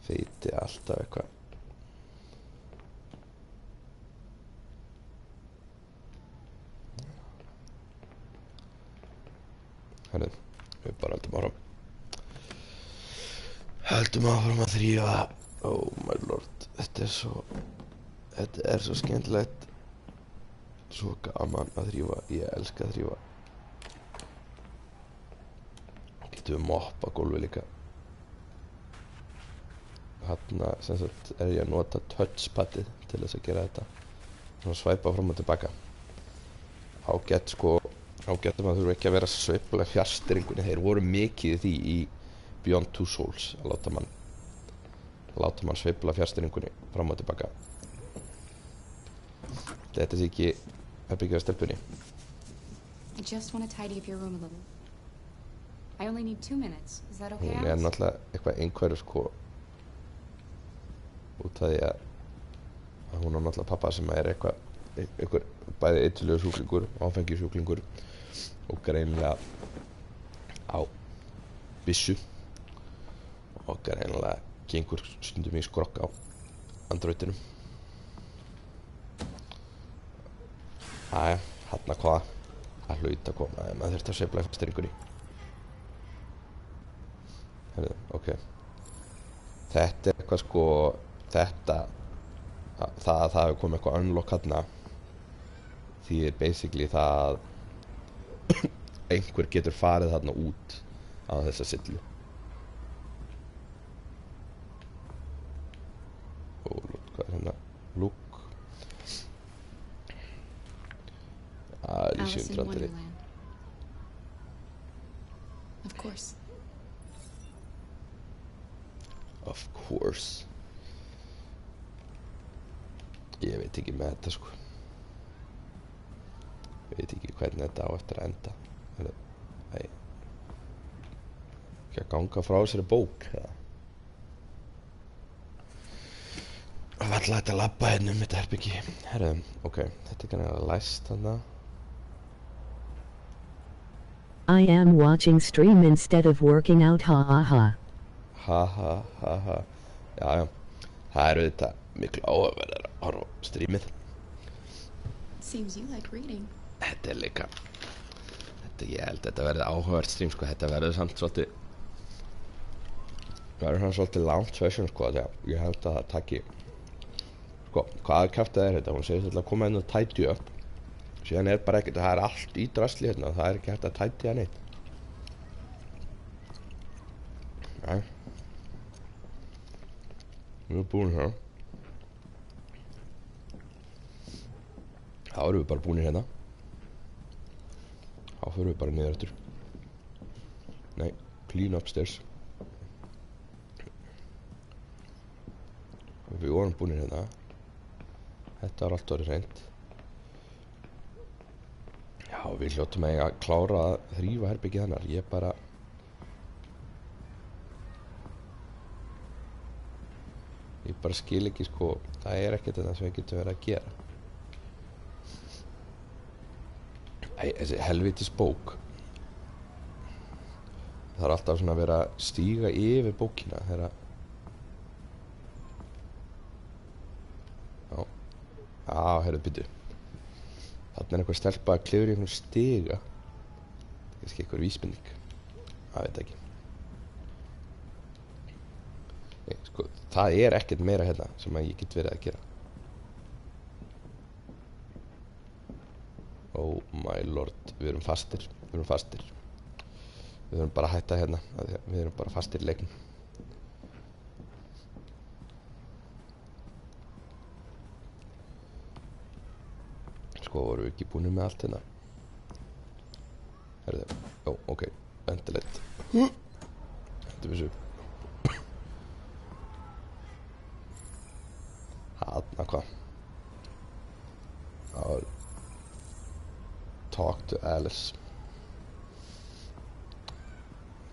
A: Feiti alltaf eitthvað. Herðu, við bara höldum áfram að þrífa. Oh my lord, þetta er svo skemmtilegt, svo gaman að þrífa. Ég elska að þrífa. Getum við moppa gólfið líka. Þarna sem sagt ég að nota touchpadið til þess að gera þetta. Svona svæpa fram og tilbaka. Ágætt að maður þurfa ekki að vera að sveifla fjárstýringunni. Þeir voru mikið í því í Beyond Two Souls að láta mann sveifla fjárstýringunni fram og tilbaka. Þetta sé ekki að byggja á stelpunni.
I: I just want to tidy up your room a little. I only need 2 minutes. Is that okay?
A: Hún náttúrulega eitthvað einhverju sko út af því að hún náttúrulega pappa sem einhver bæði eitrulegur sjúklingur, áfengissjúklingur og greinilega á byssu og greinilega gengur stundum í skrokk á andrautinum. Æja, þarna hvað að hlaut að koma, maður þurfti að sveifla fjárstýringunni. Herðu, ok. Þetta er eitthvað sko, það hefur komið eitthvað unlock hérna því basically það einhver getur farið þarna út á þessa sillu. Og hvað er hérna? Look.
I: Alice in Wonderland. Of course.
A: Of course. Ég veit ekki með þetta sko. Ég veit ekki hvernig þetta á eftir að enda. Nei. Ekki að ganga frá þessari bók eða? Varla þetta labba hérna þetta herbyggi. Herru, ok, þetta er kannar læst þarna.
H: I am watching stream instead of working out, ha ha ha.
A: Ha ha ha ha. Já. Það auðvitað miklu áhugaverðara að horfa á streamið.
I: Seems you like reading.
A: Þetta líka. Ég held þetta verði áhugavert stream sko. Þetta verður samt svolítið. Verður hann svolítið langt session sko. Ég held að það taki. Sko, hvaða kjafta þetta? Hún segist alltaf að koma inn og tidy up. Síðan bara ekkert, það allt í drasli hérna. Það ekki hægt að tidy að neitt. Nei. Við erum búin hérna. Þá erum við bara búinir hérna. Þá förum við bara niður eftir. Nei, clean upstairs. Við vorum búinir hérna. Þetta var allt orðið hreint. Já, við hljóttum að klára að þrífa herbergið hennar. Ég bara skil ekki sko, það ekkert þetta sem við getum verið að gera. Þessi helvitis bók. Það alltaf svona að vera að stíga yfir bókina þegar Já, heyrðu byrju. Þarna eitthvað stelpa að klifra í einhvern stiga. Kannski eitthvað vísbending. Það veit ekki. Sko, það ekkert meira hérna sem að ég get verið að gera. Oh my lord, við erum fastir. Við erum bara að hætta hérna. Við erum bara fastir í leiknum. Sko, vorum við ekki búin með allt hérna. Herðu, ok, ventilate. Hentum við svo. Þarna hvað? Talk to Alice.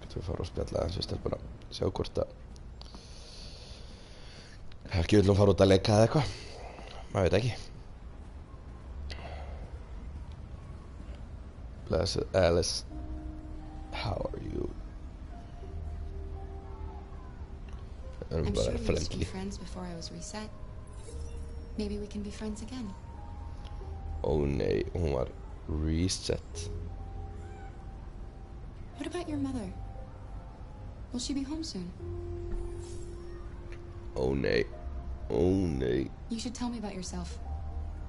A: Getum við fara og spjalla aðeins við stelpuna. Sjá hvort að ekki viljum fara út að leika eða eitthvað. Maður veit ekki. Blessed Alice. How are you?
I: I'm sure we used to be friends before I was reset. Maybe we can be friends again.
A: Oh nei, hún var reset.
I: What about your mother? Will she be home soon?
A: Oh nei. Oh nei.
I: You should tell me about yourself.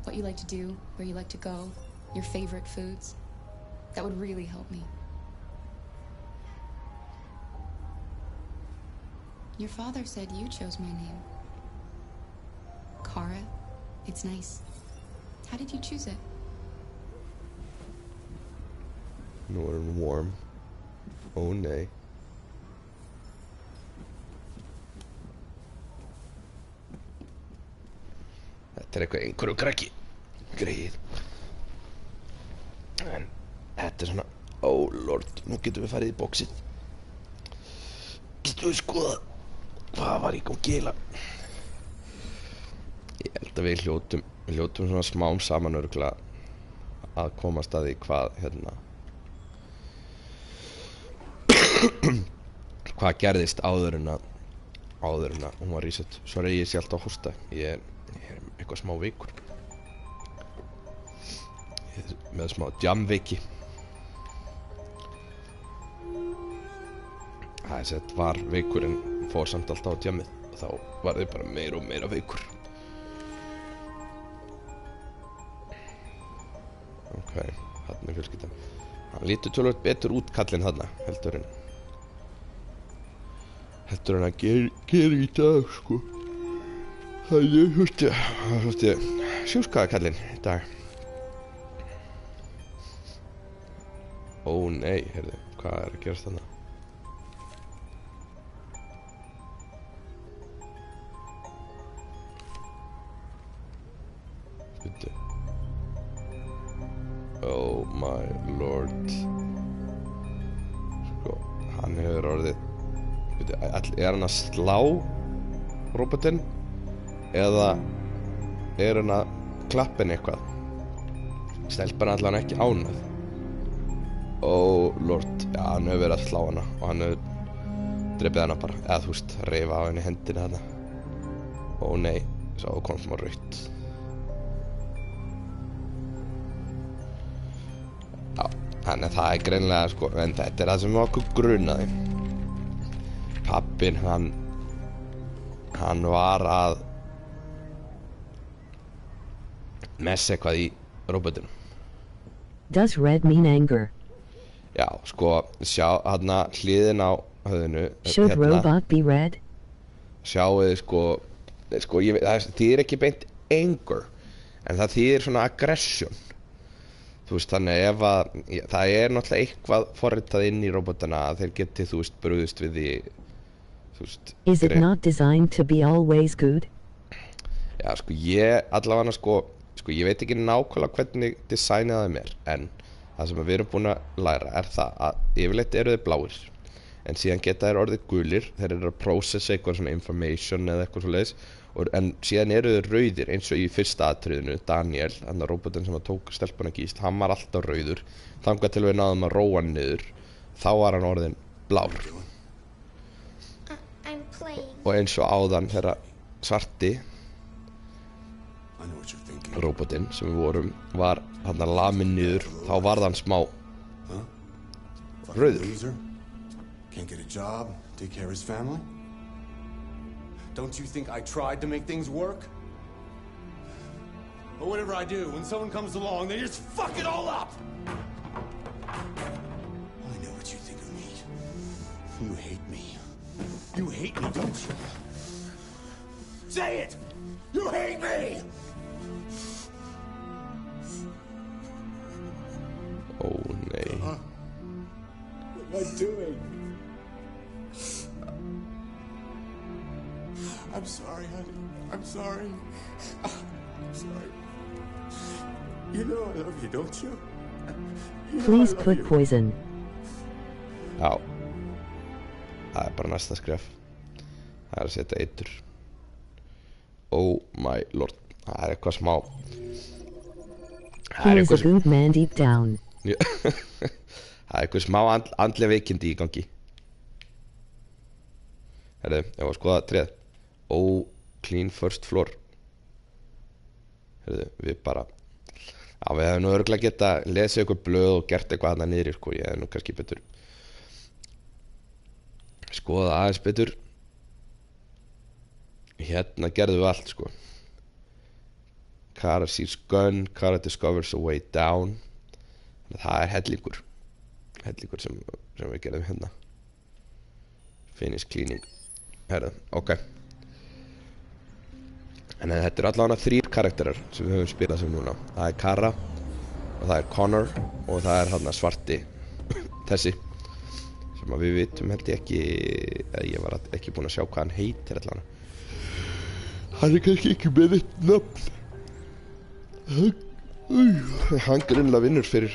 I: What you like to do, where you like to go, your favorite foods. That would really help me. Your father said you chose my name. Kara. It's nice. How did you choose it?
A: Nú hún warm. Oh nei. Þetta eitthvað einhverju krakki. Greið. En þetta svona. Oh lord, nú getum við farið í bóksið. Getum við skoða hvað var í gangi eiginlega. Ég held að við hljótum svona smám saman örugglega að komast að því hvað hérna hvað gerðist áður en að hún var reset. Svo ég sé alltaf að hósta. Ég er eitthvað smá veikur. Ég er með smá jamveiki. Það var veikur en fór samt alltaf á jammið. Þá var þau bara meira og meira veikur. Ok, þarna fjölskyldan. Hann lítur tölvöld betur út kallinn þarna, heldur en að gera í dag, sko. Það þurfti sjúskaða kallinn í dag. Ó nei, heyrðu, hvað að gerast þarna? Bíddu. Oh my lord. Sko, hann hefur orðið. Er hann að slá robotinn? Eða er hann að klappa henni eitthvað? Stelpan allan ekki ánað. Oh lord, já, hann hefur verið að slá hana og hann hefur drepið hana bara, eða þú veist, reifa á henni hendina hana. Ó nei, svo kom smá rautt. Já, þannig að það greinilega sko, en þetta það sem okkur grunaði. Pappinn, hann var að messa eitthvað í róbotinu.
H: Does red mean anger?
A: Já, sko, sjá hana hliðin á höfðinu.
H: Should robot be red?
A: Sjáuði sko, ég veit, það þýðir ekki beint anger, en það þýðir svona aggression. Þú veist, þannig ef að, það náttúrulega eitthvað forritað inn í robotana að þeir geti, þú veist, brugðist við því, þú veist.
H: Is it not designed to be always good?
A: Já, sko, allavega sko, ég veit ekki nákvæmlega hvernig designið þeim en það sem við erum búin að læra það að yfirleitt eru þeir bláir. En síðan geta þeir orðið gulir, þeir eru að processa eitthvað svona information eða eitthvað svoleiðis, en síðan eru þeir rauðir eins og í fyrsta atriðinu, Daniel, hann er róbotinn sem að tók stelpuna gísl, hann var alltaf rauður, þangað til við náðum að róa hann niður, þá var hann orðinn blár. Og eins og áðan þeirra svarti, róbotinn sem við vorum, var hann að lamin niður, þá var hann smá rauður.
F: Can't get a job, take care of his family? Don't you think I tried to make things work? But whatever I do, when someone comes along, they just fuck it all up! I know what you think of me. You hate me. You hate me, don't you? Say it! You hate me!
A: Oh, nej.
F: What am I doing? I'm sorry, honey. I'm sorry. I'm sorry. You know I love you, don't you?
H: Please put poison.
A: Já. Það bara næsta skref. Það að setja eitur. Oh my lord. Það eitthvað smá.
H: He is a good man deep down.
A: Það eitthvað smá andlega veikindi í gangi. Herðu, ég var að skoða tréð. Oh, clean first floor. Herðu, við bara, já, við hefum nú örugglega geta lesið eitthvað blöð og gert eitthvað þarna niðri, sko. Ég hef nú kannski betur skoða aðeins betur. Hérna gerðum við allt, sko. Kara sees gun, Kara discovers a way down. Það hellingur sem við gerðum hérna. Finish cleaning. Herðu, ok. En þetta allavega 3 karakterar sem við höfum spilað sem núna. Það Kara og það Connor og það hann svarti þessi sem að við vitum held ég ekki, ég var ekki búinn að sjá hvað hann heitir allavega. Hann kannski ekki með eitt nafn. Hann greinilega vinnur fyrir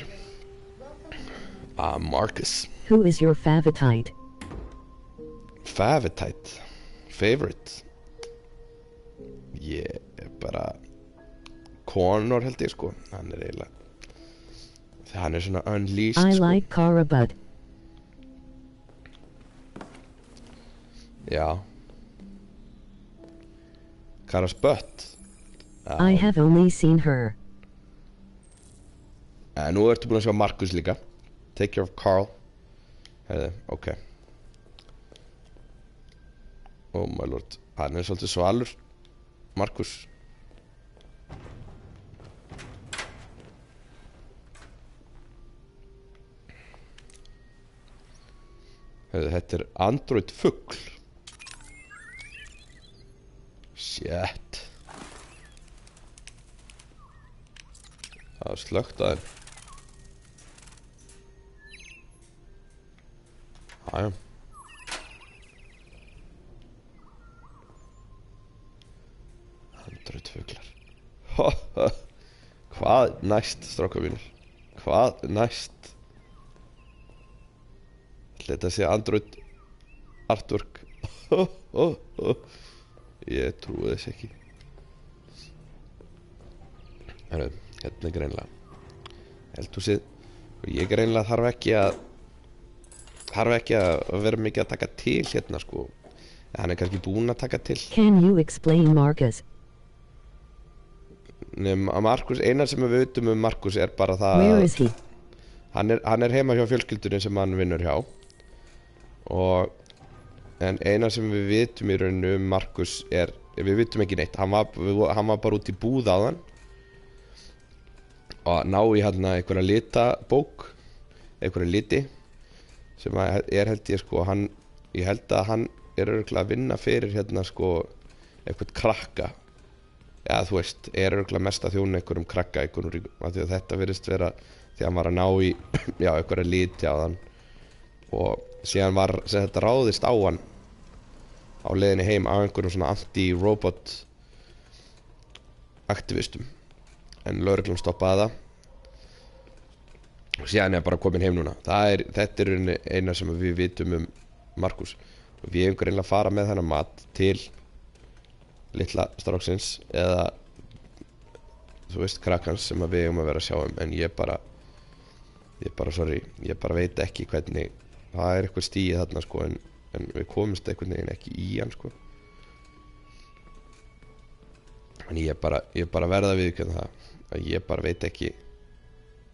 A: Marcus.
H: Who is your favorite?
A: Favorite? Ég bara Connor held ég sko. Hann eiginlega, hann svona unleashed
H: I
A: sko.
H: like Kara Butt.
A: Já. Kara's butt.
H: I have only seen her.
A: Nú ertu búin að sjá Marcus líka. Take care of Carl. Herðu, ok. Oh my lord. Hann svolítið svalur Marcus. Herðu, þetta Android fugl. Shit. Það slökkt að þeim. Æja. Android fuglar. Hvað næst, strákar mínir? Hvað næst? Þetta sé Android artwork. Ég trúi þess ekki. Herru, hérna greinilega eldhúsið Ég greinilega þarf ekki að vera mikið að taka til hérna sko. Hann kannski búinn að taka til.
H: Can you explain Marcus?
A: Marcus, einar sem við vitum Marcus bara það
H: Where is he?
A: Hann heima hjá fjölskyldunni sem hann vinnur hjá. En eina sem við vitum í rauninu Marcus við vitum ekki neitt. Hann var bara út í búð áðan og ná í hérna einhverja litabók, einhverja liti sem held ég sko, ég held að hann örugglega að vinna fyrir hérna sko eitthvað krakka. Já, þú veist, örugglega mest að þjóna einhverjum krakka, einhverjum ríkum, af því að þetta virðist vera því að hann var að ná í einhverja liti á þann og síðan var þetta ráðist á hann á leiðinni heim á einhverjum svona anti-robot aktivistum en lögreglan stoppaði það og síðan bara komin heim núna. Þetta eina sem við vitum Marcus og við hefum greinlega að fara með þennan mat til litla stráksins eða þú veist krakkans sem við hefum að vera að sjá en ég bara veit ekki hvernig það eitthvað stíð þarna sko en við komumst einhvern veginn ekki í hann sko en ég bara verða við það að ég bara veit ekki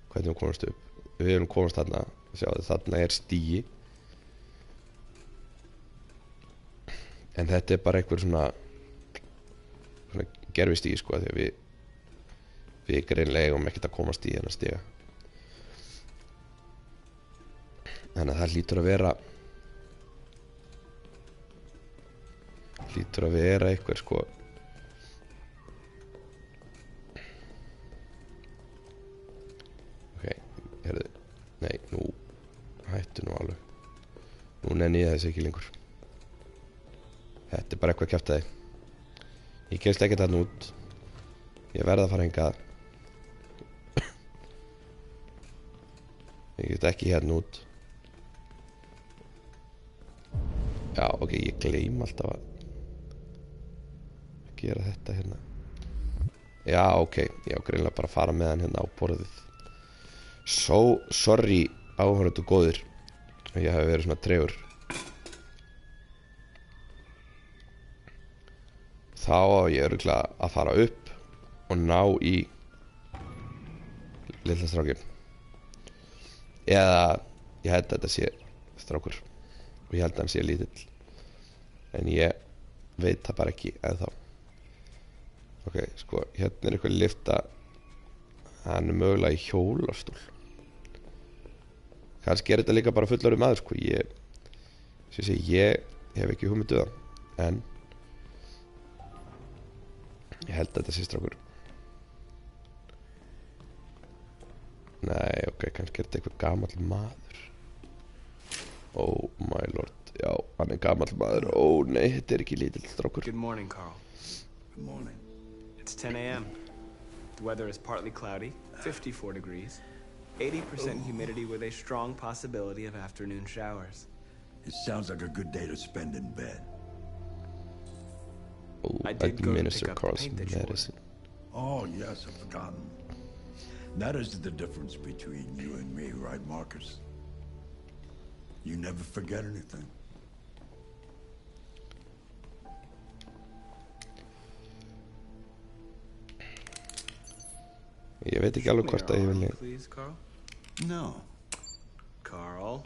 A: hvernig við komumst upp. Við hefum komast þarna, sjáðu þarna stígi en þetta bara einhver svona gerfistígi sko því að við greinlega eigum ekkert að komast í þennan stiga þannig að það hlýtur að vera einhver sko nei, nú hættu nú alveg nú nenni ég þessi ekki lengur þetta bara eitthvað kjaftaði ég kemst ekki þarna út ég verð að fara hingað ég get ekki hérna út já, ok, ég gleym alltaf að gera þetta hérna já, ok, ég á greinlega bara að fara með hann hérna á borðið sorry áhorfendur góðir ég hef verið svona tregur þá á ég örugglega að fara upp og ná í litla strákin eða ég held að þetta sé strákur og ég held að hann sé lítill en ég veit það bara ekki ennþá ok, sko, hérna eitthvað lyfta hann mögulega í hjólastól kannski þetta líka bara fullorðinn maður sko ég hef ekki hugmyndu það en ég held að þetta sé strákur nei, ok, kannski þetta eitthvað gamall maður oh my lord já, hann gamall maður nei, þetta ekki lítill strákur
L: Good morning, Carl.
G: Good morning.
L: It's 10 a.m. The weather is partly cloudy, 54 degrees, 80% humidity with a strong possibility of afternoon showers.
G: It sounds like a good day to spend in bed.
L: I did go to
A: administer
L: pick up
A: Carl's
L: the paint that you
A: medicine.
G: Oh, yes, I've forgotten. That is the difference between you and me, right, Marcus? You never forget anything.
A: Ég veit ekki alveg hvort að ég vilja
L: Please, Carl.
G: No.
L: Carl.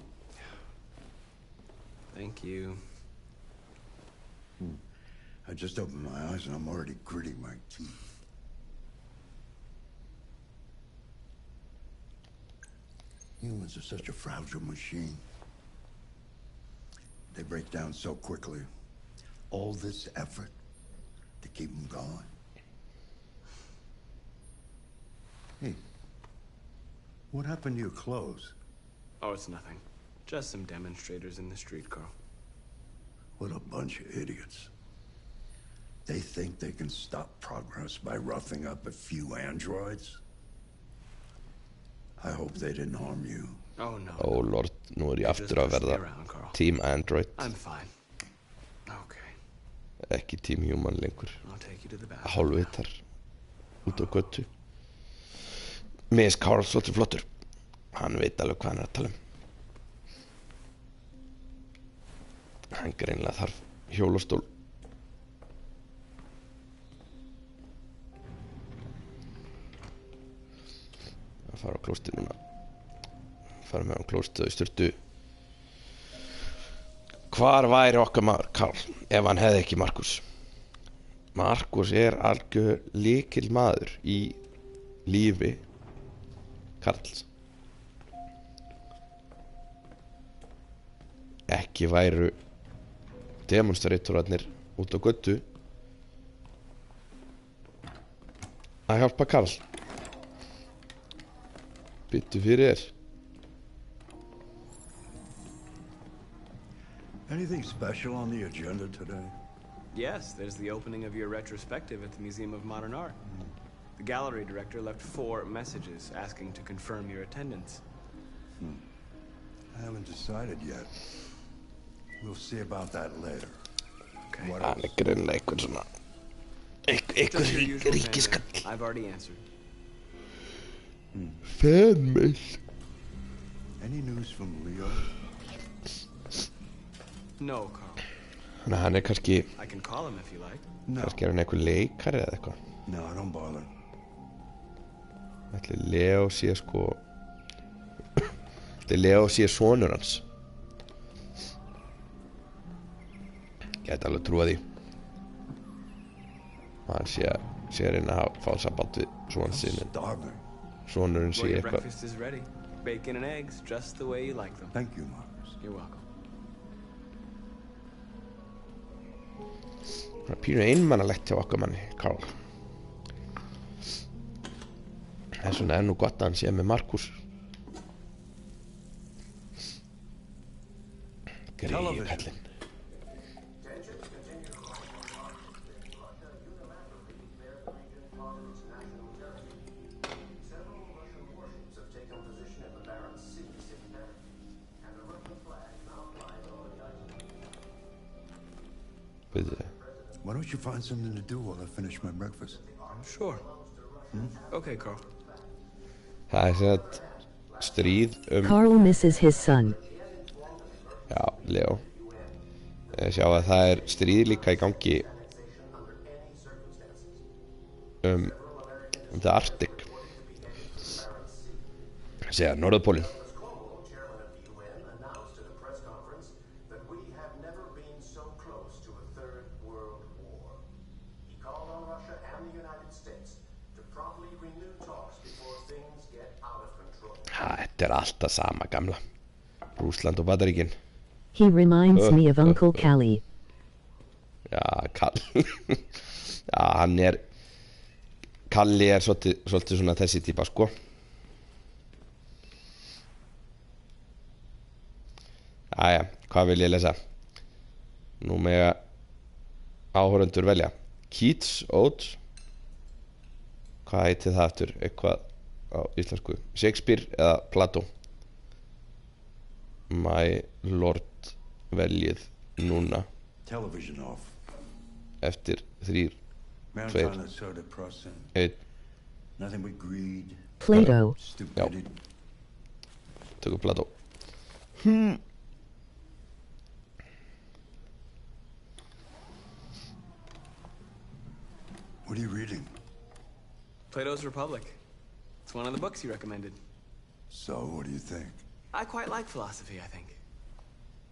L: Thank you.
G: I just opened my eyes and I'm already gritting my teeth. Humans are such a fragile machine. They break down so quickly. All this effort to keep them going. Hey, what happened to your clothes?
L: Oh, it's nothing. Just some demonstrators in the street, Carl.
G: What a bunch of idiots. They think they can stop progress by roughing up a few androids? I hope they didn't harm you.
L: Oh, no.
A: Oh lord, nú ég aftur að verða Team Android
L: I'm fine. Okay.
A: Ekki Team Human lengur
L: I'll take you to the bathroom.
A: Hálfvitar út á götu Mér Carl svolítið flottur Hann veit alveg hvað hann er að tala Hann greinilega þarf hjólastól að fara á klóstið núna fara með á klóstið og styrtu hvar væri okkar maður Karl ef hann hefði ekki Markus algjör lykil maður í lífi Karls ekki væru demonstratorarnir út á götu að hjálpa Karl byttu fyrir þér
M: Anything special on the agenda today?
L: Yes, there's the opening of your retrospective at the Museum of Modern Art. The gallery director left 4 messages asking to confirm your attendance.
M: I haven't decided yet. We'll see about that later.
L: Okay.
A: Hann greinilega eitthvað svona eitthvað ríkiskall
L: I've already answered.
A: Fanmail
M: Any news from Leo?
L: No, Carl.
A: Þannig að hann kannski
L: I can call him if you like.
A: kannski hann eitthvað leikari eða eitthvað
M: No, don't bother.
A: Ætli Leo sé sko Ætli Leo sé sonur hans Gæti alveg trúa því Hann sé að reyna að fá samband við son sinn Sonurinn sé
L: Well, your
A: eitthvað
L: breakfast is ready. Bacon and eggs, just the way you like them.
M: Thank you, Marcus.
L: You're welcome.
A: Það pínu einmannalegt hjá okkar manni, Karl Það svona nú gott að hann sé með Markus Gríu kallinn
M: Why don't you find something to do while I finish my breakfast?
L: Sure. Okay, Carl.
A: Það sem stríð
H: Carl misses his son.
A: Já, Leo Sjá að það stríð líka í gangi the Arctic segja Norðurpólinn Þetta alltaf sama gamla Rússland og Bandaríkin
H: He reminds me of Uncle Callie.
A: Já, Kalli Já, hann Kalli svolítið svona þessi típa sko Jæja, hvað vil ég lesa? Nú mega áhorfendur velja Keats, Odes Hvað heitir það aftur? Eitthvað á íslensku Shakespeare eða Plato My Lord veljið núna
M: Television off.
A: Eftir 3 2 1
M: Nothing but greed.
H: Plato.
A: Já Tökum Plato
M: What are you reading?
L: Plato's Republic. It's one of the books you recommended.
M: So, what do you think?
L: I quite like philosophy, I think.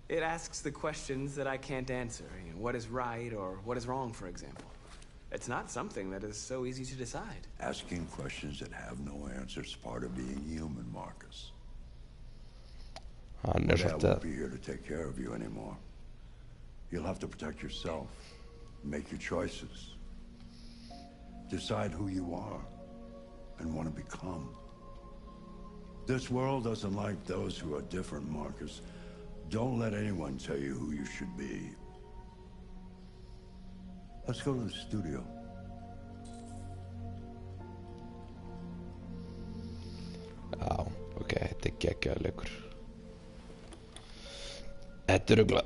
L: It asks the questions that I can't answer. You know, what is right or what is wrong, for example. It's not something that is so easy to decide.
M: Asking questions that have no answer is part of being human, Marcus.
A: Hann
M: Dad won't be here to take care of you anymore. You'll have to protect yourself. Make your choices. Decide who you are and want to become. This world doesn't like those who are different, Marcus. Don't let anyone tell you who you should be. Let's go to the studio.
A: Já, ok, þetta geggjaður leikur. Þetta rugla.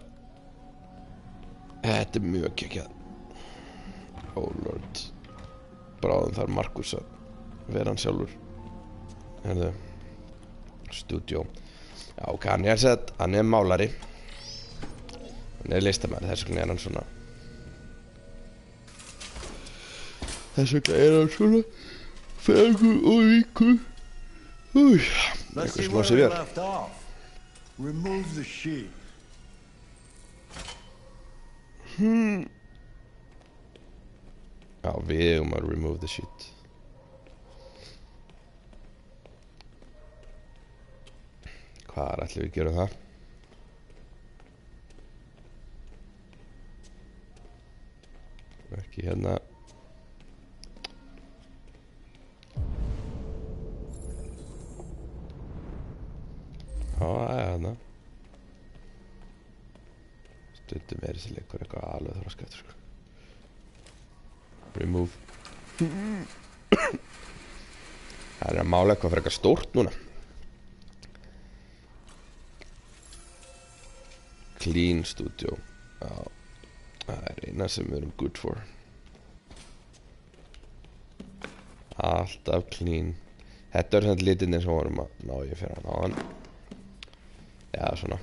A: Þetta mjög geggjað. Oh lord. Bráðum þarf Markus að vera hann sjálfur. Herðu. Studio. Já, ok, hann málari. Hann listamaður, þess vegna hann svona. Fegur og ríkur.
M: Let's see where we left off. Remove the sheet.
A: Já, við að remove the sheet. Hvar ætlum við að gera það? Ekki hérna. Já, hérna. Stundum þessi leikur eitthvað alveg þroska eftir, sko. Remove. Það að mála eitthvað frekar stórt núna. Clean Studio. Já, það eina sem við erum good for. Alltaf clean. Þetta svona litinir sem vorum að ná í fyrir hann á hann. Já, svona.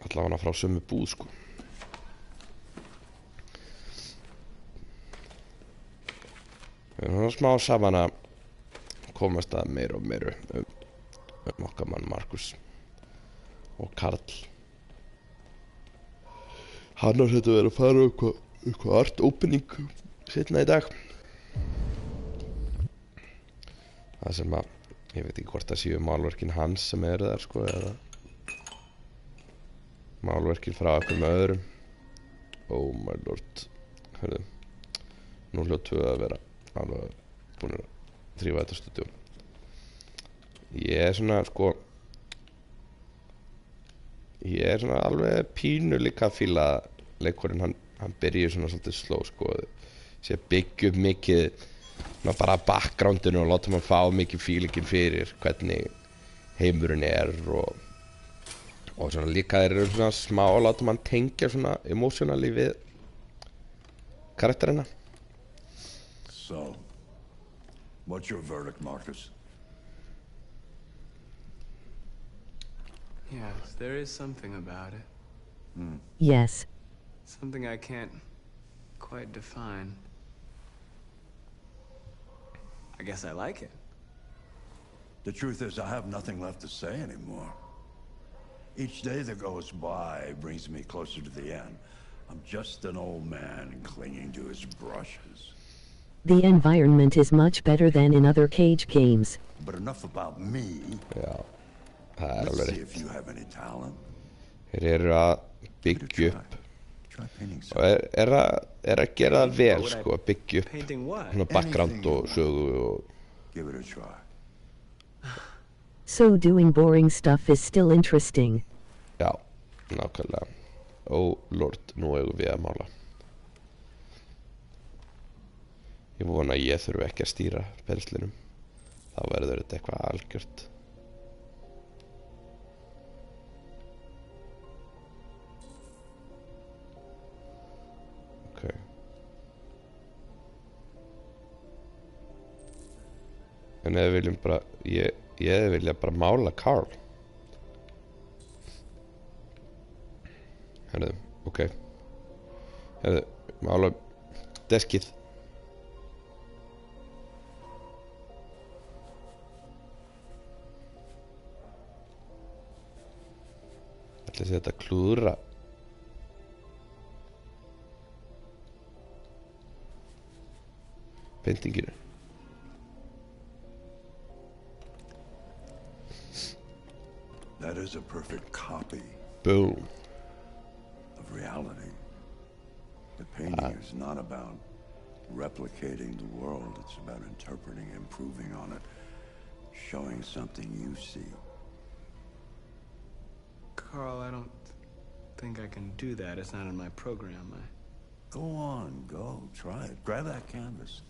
A: Allavega frá sömu búð, sko. Við erum smá saman að komast að meira og meira okkar mann Markus og Karl. Hann þetta verið að fara eitthvað art opening seinna í dag. Það sem að ég veit ekki hvort það séu málverkin hans sem eru þar, sko, eða málverkin frá eitthvað með öðrum. Oh my lord. Hörðu, nú hljótu við að vera alveg búinir að þrífa þetta stúdíó. Ég svona, sko, ég svona alveg pínu líka að fíla leikurinn, hann byrjir svona svolítið slow, sko. Sé byggja upp mikið bara backgroundinu og láta maður fá mikið feelingin fyrir hvernig heimurinn og svona líka þeir eru svona smá og láta maður tengja svona emotionally við karakterina.
M: So, what's your verdict, Marcus?
L: Yes, there is something about it.
H: Yes.
L: Something I can't quite define. I guess I like it.
M: The truth is, I have nothing left to say anymore. Each day that goes by brings me closer to the end. I'm just an old man clinging to his brushes.
H: The environment is much better than in other Cage games.
M: But enough about me.
A: Já,
M: Let's see if you have any talent.
A: Þeir eru að byggja upp og að gera það vel, sko, að byggja upp svona background og sögu og
M: Give it a try.
H: So doing boring stuff is still interesting.
A: Já, nákvæmlega. Oh lord, nú eigum við að mála. Ég vona að ég þurfi ekki að stýra penslinum. Þá verður þetta eitthvað algjört. Ok. En ef við viljum bara, ég vilja bara mála Carl. Herðu, ok. Herðu, mála deskið. Ætli sé þetta klúðra. Paintinginu.
M: That is a perfect copy.
A: Boom.
M: Of reality. The painting is not about replicating the world. It's about interpreting, improving on it, showing something you see.
L: Carl, I don't think I can do that. It's not in my program.
M: Go on, go. Try it. Grab that canvas.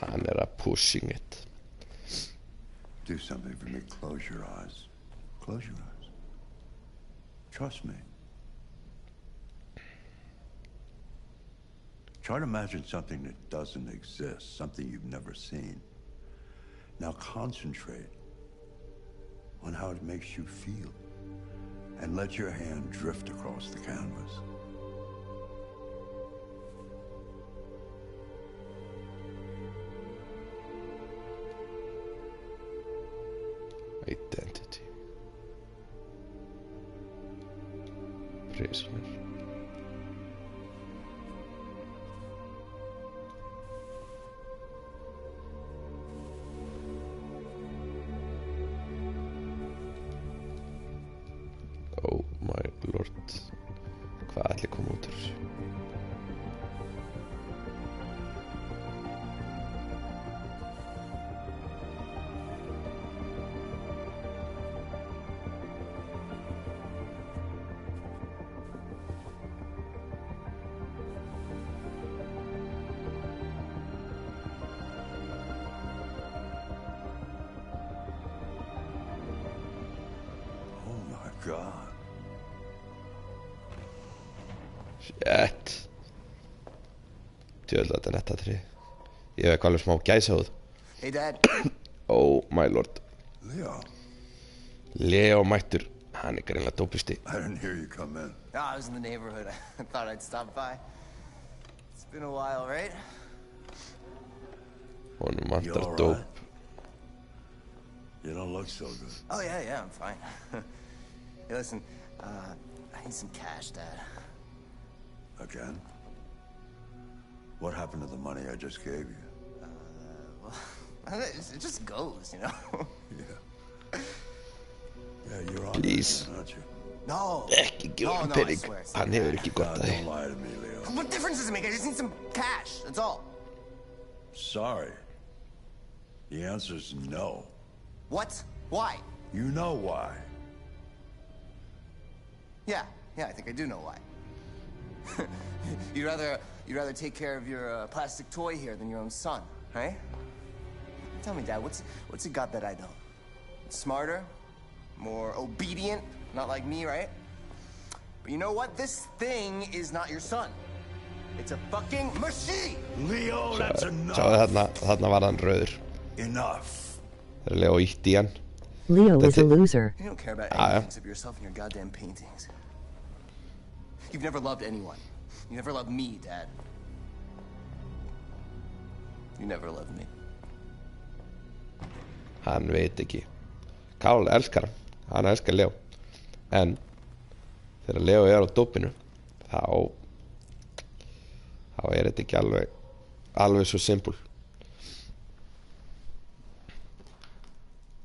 A: Hann að pushing it.
M: Do something for me. Close your eyes. Close your eyes. Trust me. Try to imagine something that doesn't exist, something you've never seen. Now concentrate on how it makes you feel, and let your hand drift across the canvas.
A: Identity. Prisoner. Oh my lord. Hvað ætli kom út úr þessu?
M: God.
A: Shit. Djöðlega þetta er netta tri. Ég veit hvað alveg smá gæsahúð.
C: Hey, Dad.
A: Oh my lord.
M: Leo.
A: Leo mættur. Hann er greinlega dópisti.
M: I didn't hear you come in.
C: No, I was in the neighborhood. I thought I'd stop by. It's been a while, right?
A: Honum vantar dóp.
M: You don't look so good.
C: Oh, yeah, I'm fine. Hey, listen, I need some cash, Dad.
M: Again? What happened to the money I just gave you?
C: Well, it just goes, you know?
M: Yeah, you're on
A: Please.
M: it, aren't you?
C: No.
A: Ekki gefa hann pening. Hann hefur ekki gott að
M: Don't lie to me, Leo.
C: What difference does it make? I just need some cash, that's all.
M: Sorry. The answer's no.
C: What? Why?
M: You know why.
C: Yeah, I think I do know why. You'd rather take care of your plastic toy here than your own son, right? Tell me, Dad, what's it got that I don't? It's smarter, more obedient, not like me, right? But you know what? This thing is not your son. It's a fucking machine!
M: Leo, that's enough.
A: Sjáðu þarna var hann rauður.
M: Enough.
A: Þegar Leo ítti í hann.
H: Leo is a loser.
C: You don't care about anything except yourself and your goddamn paintings. You've never loved anyone. You never loved me, Dad. You never loved me.
A: Hann veit ekki. Carl elskar hann. Hann elskar Leo. En þegar Leo er á dópinu þá er þetta ekki alveg svo simpul.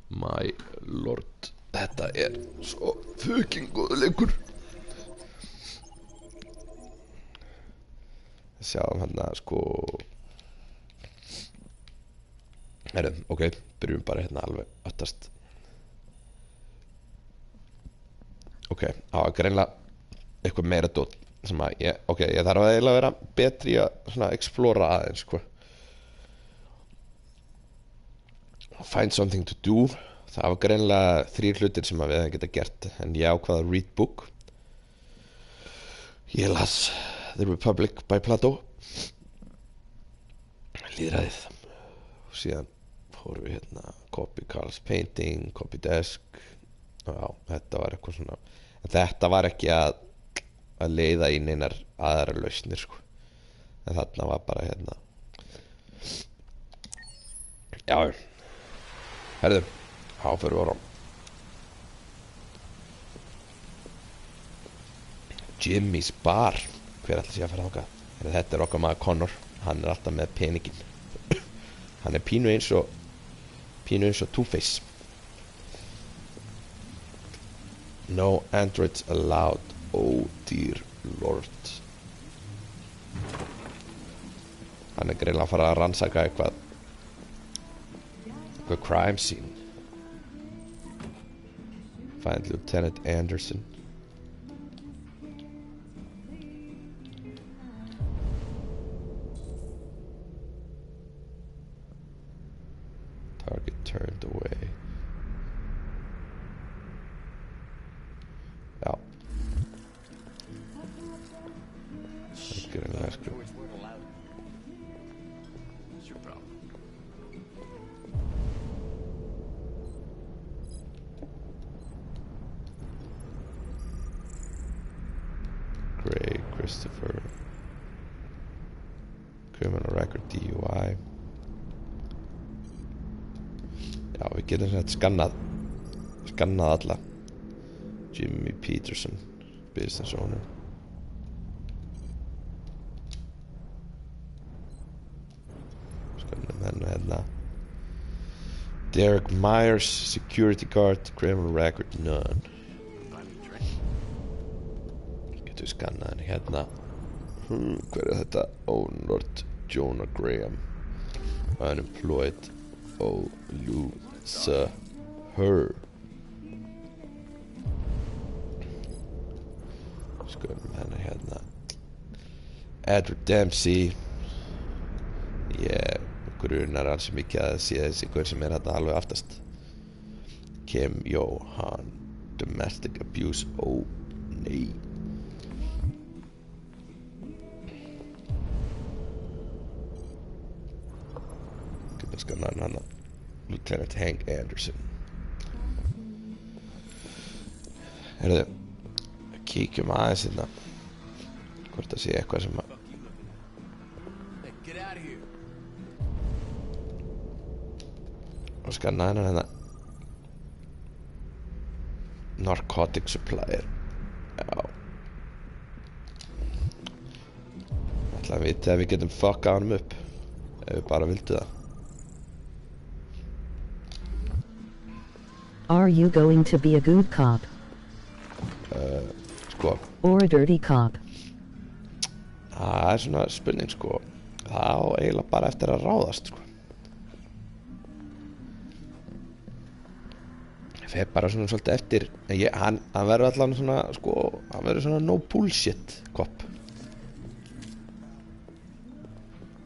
A: My lord. Þetta er svo fucking góður leikur. Sjáum hérna sko. Ok, byrjum bara hérna alveg öttast. Ok, það var greinlega eitthvað meira dót sem að ég þarf að eiginlega vera betri að svona explora aðeins sko. Find something to do. Það var greinlega 3 hlutir sem að við hefum geta gert, en ég ákvað að read book. Ég las The Republic by Plato, lýðræðið, og síðan fórum við hérna copy Carl's painting, copy desk. Já, þetta var eitthvað svona, en þetta var ekki að leiða í neinar aðra lausnir sko. En þarna var bara hérna. Já, herðu, þá fyrir við áram. Jimmy's bar. Hver ætla sé að fara þangað? Þetta er okkar maður Connor. Hann er alltaf með peningin. Hann er pínu eins og Two-Face. No androids allowed. Oh dear lord. Hann er greinilega að fara að rannsaka eitthvað crime scene. Find Lieutenant Anderson. Target turned away. Já. Christopher. Criminal record DUI. Já, við getum svona skannað alla. Jimmy Peterson, business owner. Skannum hennar hérna. Derek Myers, security guard, criminal record, none. Getum við skannað henni hérna. Hver þetta? Lord Jonah Graham. Unemployed. Luther Her. Skoðum henni hérna. Edward Dempsey. Grunar ansi mikið að sé þessi hver sem hérna alveg aftast. Kim Johan. Domestic abuse. Nei. Skannaðan hana. Lieutenant Hank Anderson. Herðu, kíkjum aðeins hérna hvort það sé eitthvað sem að og skannaðan hérna narcotic supplier. Já, ætla að vita ef við getum fuckað honum upp ef við bara vildum það.
H: Are you going to be a good cop?
A: Sko.
H: Or a dirty cop?
A: Það svona spurning sko. Það á eiginlega bara eftir að ráðast sko. Fer bara svona svolítið eftir. Hann verður allan svona sko, hann verður svona no bullshit cop.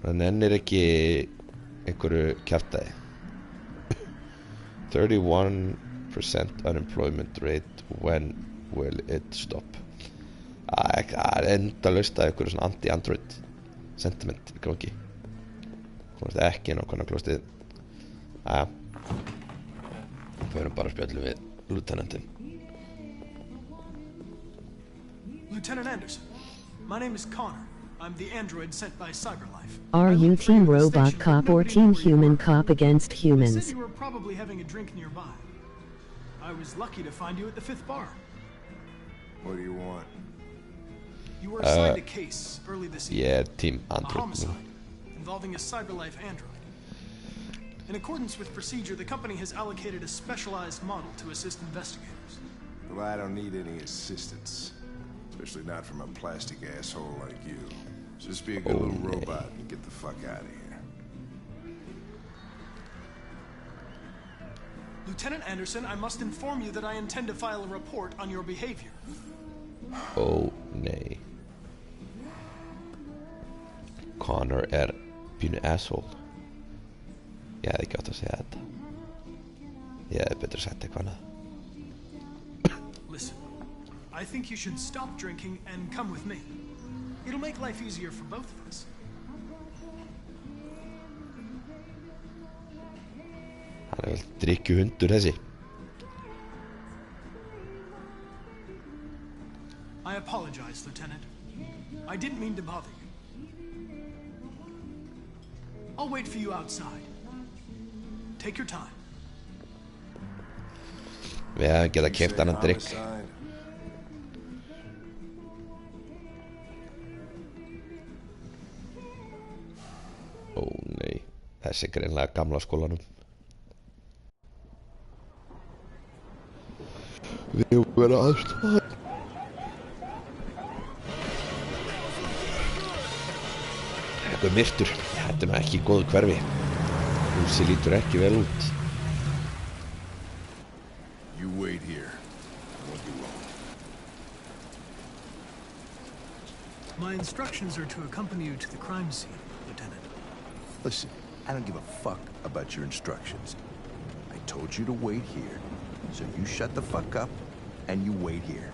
A: Hann nennir ekki einhverju kjaftaði. 31% unemployment rate, when will it stop? Það endalaust að einhverju svona anti-android sentiment í gangi. Komast ekki inn á konar klostið. Aja. Við erum bara að spjalla við lieutenantin.
N: Lieutenant Anderson, my name is Connor. I'm the android sent by CyberLife.
H: Are you Team Robot Cop or Team Human Cop against
N: You
H: humans?
N: said you were probably having a drink nearby. I was lucky to find you at the 5th bar.
F: What do you want?
N: You were assigned a case early this evening.
A: Yeah, Team
N: A
A: Android.
N: homicide involving a CyberLife android. In accordance with procedure, the company has allocated a specialized model to assist investigators.
F: Well, I don't need any assistance. Especially not from a plastic asshole like you. Just be a good little robot and get the fuck out of here.
N: Lieutenant Anderson, I must inform you that I intend to file a report on your behavior.
A: Nei. Connor pínu asshole. Ég hefði ekki átt að segja þetta. Ég hefði betur sagt eitthvað annað.
N: Listen, I think you should stop drinking and come with me. It'll make life easier for both of us.
A: Hann vel drikkjuhundur þessi.
N: I apologize, Lieutenant. I didn't mean to bother you. I'll wait for you outside. Take your time.
A: Við hefum getað keypt annan drikk. Nei, þessi er greinlega gamla skólanum. Við höfum verið aðstoð. Þetta er myrtur. Þetta er nú ekki í góðu hverfi. Húsið lítur ekki vel út.
F: You wait here. I won't be long.
N: My instructions are to accompany you to the crime scene, Lieutenant.
F: Listen, I don't give a fuck about your instructions. I told you to wait here. So you shut the fuck up and you wait here.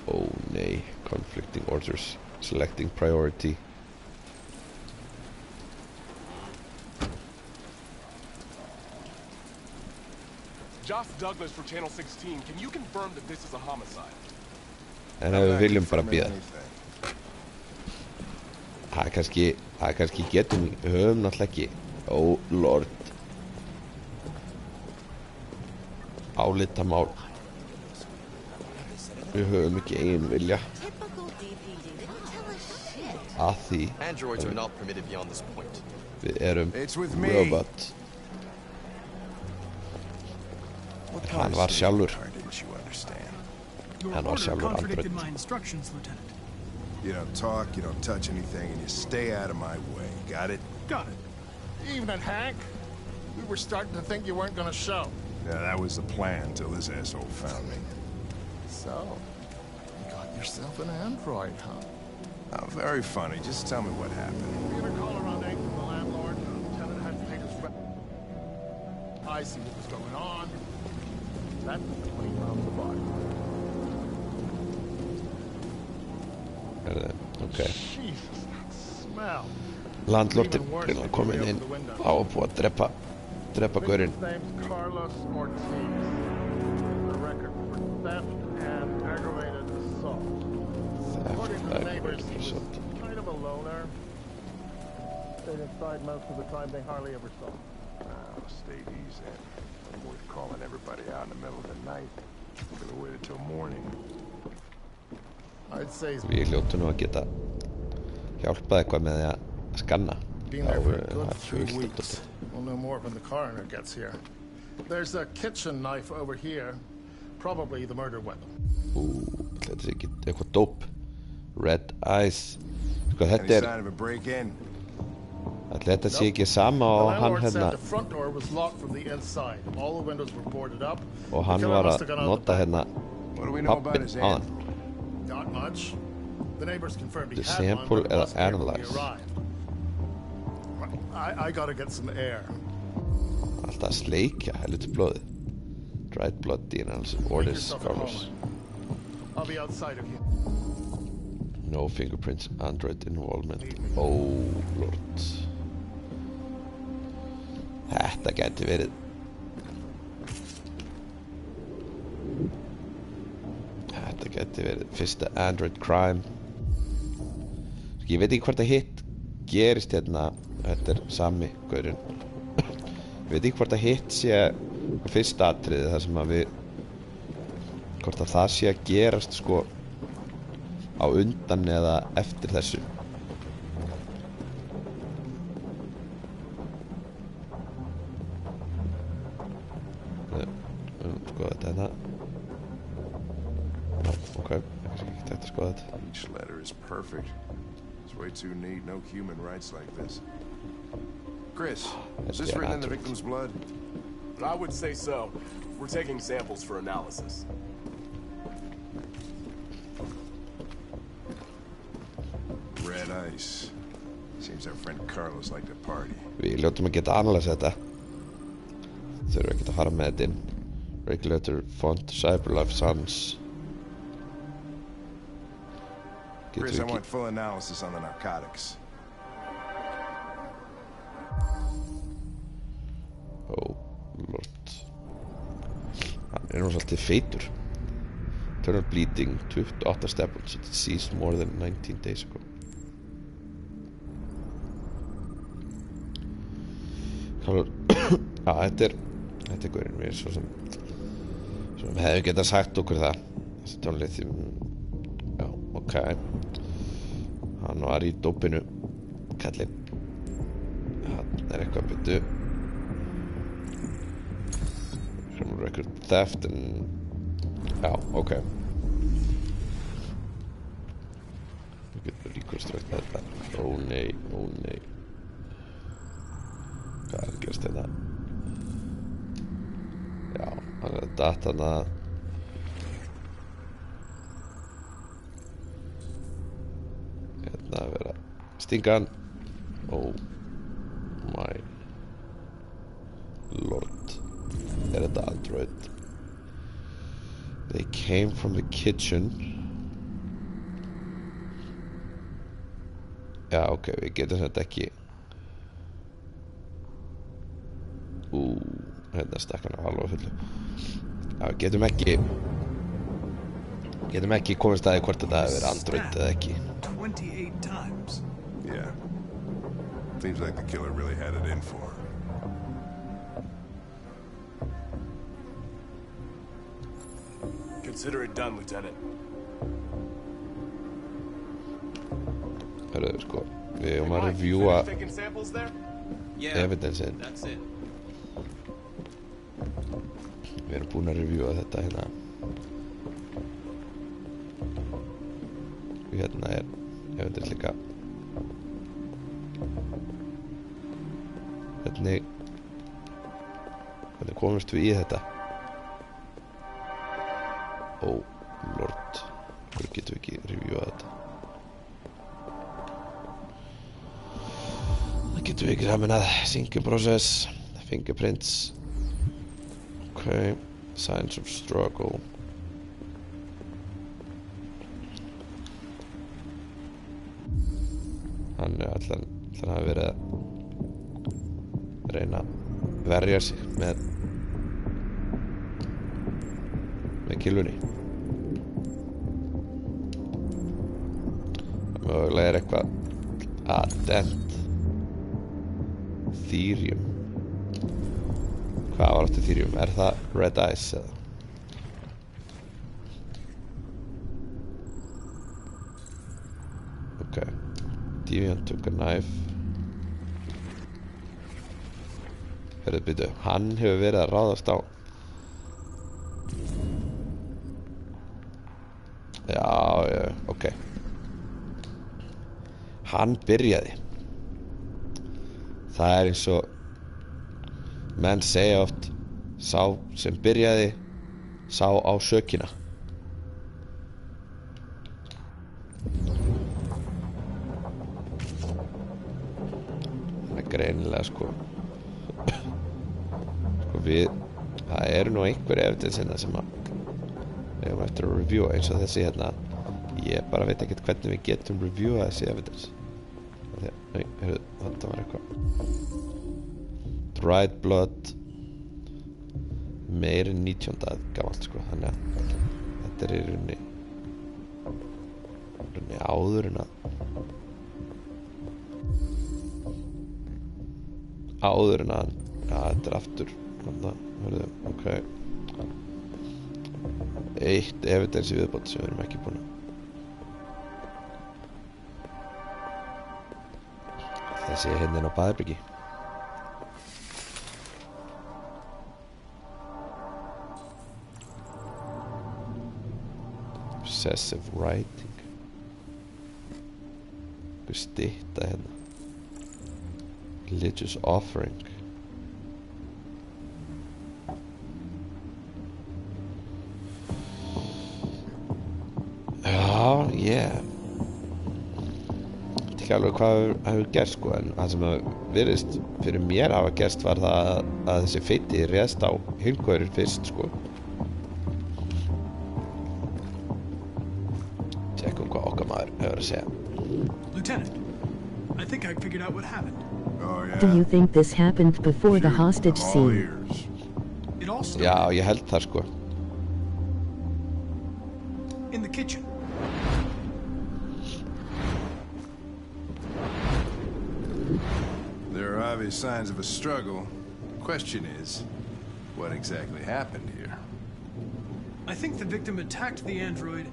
A: Oh nei, conflicting orders. Selecting priority.
O: Josh Douglas for Channel 16. Can you confirm that this is a homicide?
A: En ef við viljum bara bíða. Það er kannski getum við höfum náttúrulega ekki. Oh lord. Álitamál. Við höfum ekki eigin vilja. Að því við erum robot. Hann var sjálfur android.
O: You don't talk, you don't touch anything, and you stay out of my way. Got it?
P: Got it. Evening, Hank. We were starting to think you weren't gonna show.
O: Yeah, that was the plan till this asshole found me.
P: So, you got yourself an android, huh?
O: Oh, very funny. Just tell me what happened.
P: We had a call around 8 from the landlord. The tenant hadn't paid his rent. I see what was going on. That was the 20 pounds of body.
A: Okay.
P: Jesus, that smell.
A: Landlordin er komin inn á að búa að drepa gaurinn.
P: His name's Carlos Ortiz. The record for theft and aggravated assault. According to the neighbors, he was kind of a loner. Stayed inside most of the time. They hardly ever saw him.
O: Oh, stay easy. Not worth calling everybody out in the middle of the night. Could have waited till morning.
P: I'd say
A: Við hljótum nú að geta hjálpað eitthvað með því að skanna.
P: Been there for a good 3 weeks. We'll know more when the coroner gets here. There's a kitchen knife over here. Probably the murder weapon.
A: Þetta sé ekki eitthvað dóp. Red Eyes. Sko þetta þetta sé ekki sama og hann hérna. Og hann var að nota hérna pappin á hann.
P: Not much. The neighbors confirmed he
A: The
P: had
A: sample
P: one, but it wasn't here when we
A: analyze.
P: arrived. I gotta get some air.
A: Alltaf að sleikja helviti blóðið. Dried blood DNA Ortiz Carlos.
P: I'll be outside of you.
A: No fingerprints, android involvement. Oh lord. Þetta gæti verið. Þetta gæti verið fyrsta android crime. Ég veit ekki hvort að hitt gerist hérna. Þetta sami gaurinn. Ég veit ekki hvort að hitt sé fyrsta atriði þar sem að við hvort að það sé að gerast sko á undan eða eftir þessu. Skoða þetta hérna. Ok, ekki þetta að skoða þetta.
O: Each letter is perfect. It's way too neat. No human writes like this. Chris, is this written in the victim's blood?
Q: I would say so. We're taking samples for analysis.
O: Red Ice. Seems our friend Carlos liked to party.
A: Við hljótum að geta analysa þetta. Þurfum ekki að fara með þetta inn. Regulator, font, Cyberlife, Sans.
O: Chris, I want full analysis on the narcotics.
A: Oh, lord. Hann nú svolítið feitur. Internal bleeding, 28 staples. Deceased more than 19 days ago. Þetta er gaurinn við svo sem hefði getað sagt okkur það. Þessi tónlið já, ok. Hann var í dópinu kallinn. Hann eitthvað byttu. Criminal record theft já, ok. Við getum reconstruct þetta. Ó nei. Hvað er að gerast þetta? Já, hann er datt hann að hérna að vera stinga hann. Oh my lord. Er þetta android? They came from the kitchen. Já, ok, við getum þetta ekki. Hérna stakk hann á alveg fullu. Já, við getum Getum ekki komist að því hvort þetta hefur verið Android eða ekki.
N: 28 times.
O: Yeah. Seems like the killer really had it in for her.
Q: Consider it done, Lieutenant.
A: Hörru, sko, við erum að reviewa evidence-in. Við erum búin að reviewa þetta hérna. Og hérna evidence líka. Hvernig komumst við í þetta? Ó, lord, hvernig getum við ekki reviewað þetta? Það getum við ekki saminað syncing process, fingerprints. Ok, signs of struggle. Hann allan hafi verið að reyna að verja sig með kylfunni. Mögulega eitthvað addend Thirium. Hvað var aftur Thirium? Það Red Eyes eða? Ok. Deviant took a knife. Hörðu, byrju, hann hefur verið að ráðast á. Já, ok. Hann byrjaði. Það eins og menn segja oft, sá sem byrjaði sá á sökina. Það greinilega sko það eru nú einhver evidence hérna sem að við höfum eftir að reviewa eins og þessi hérna. Ég bara veit ekkert hvernig við getum reviewað þessi evidence. Nei, heyrðu, þetta var eitthvað. Dried blood meir en 19. gamalt sko, þannig að þetta er í rauninni áður en að þetta er aftur þarna, hörðu, ok. Eitt evidence í viðbót sem við erum ekki búin að þessi hérna inn á baðherbyggi. Obsessive writing. Einhver stytta hérna. Religious offering. Já, ég veit ekki alveg hvað hefur gerst sko, en það sem virðist fyrir mér hafa gerst var það að þessi feiti réðst á Hilgaurir fyrst sko. Tjekkum hvað okkar maður hefur að segja.
N: Lieutenant, I think I figured out what happened.
O: Oh yeah.
H: Do you think this happened before the hostage scene?
N: It all started
A: Já, ég held það sko.
N: in the kitchen.
O: There are obvious signs of a struggle. The question is, what exactly happened here?
N: I think the victim attacked the android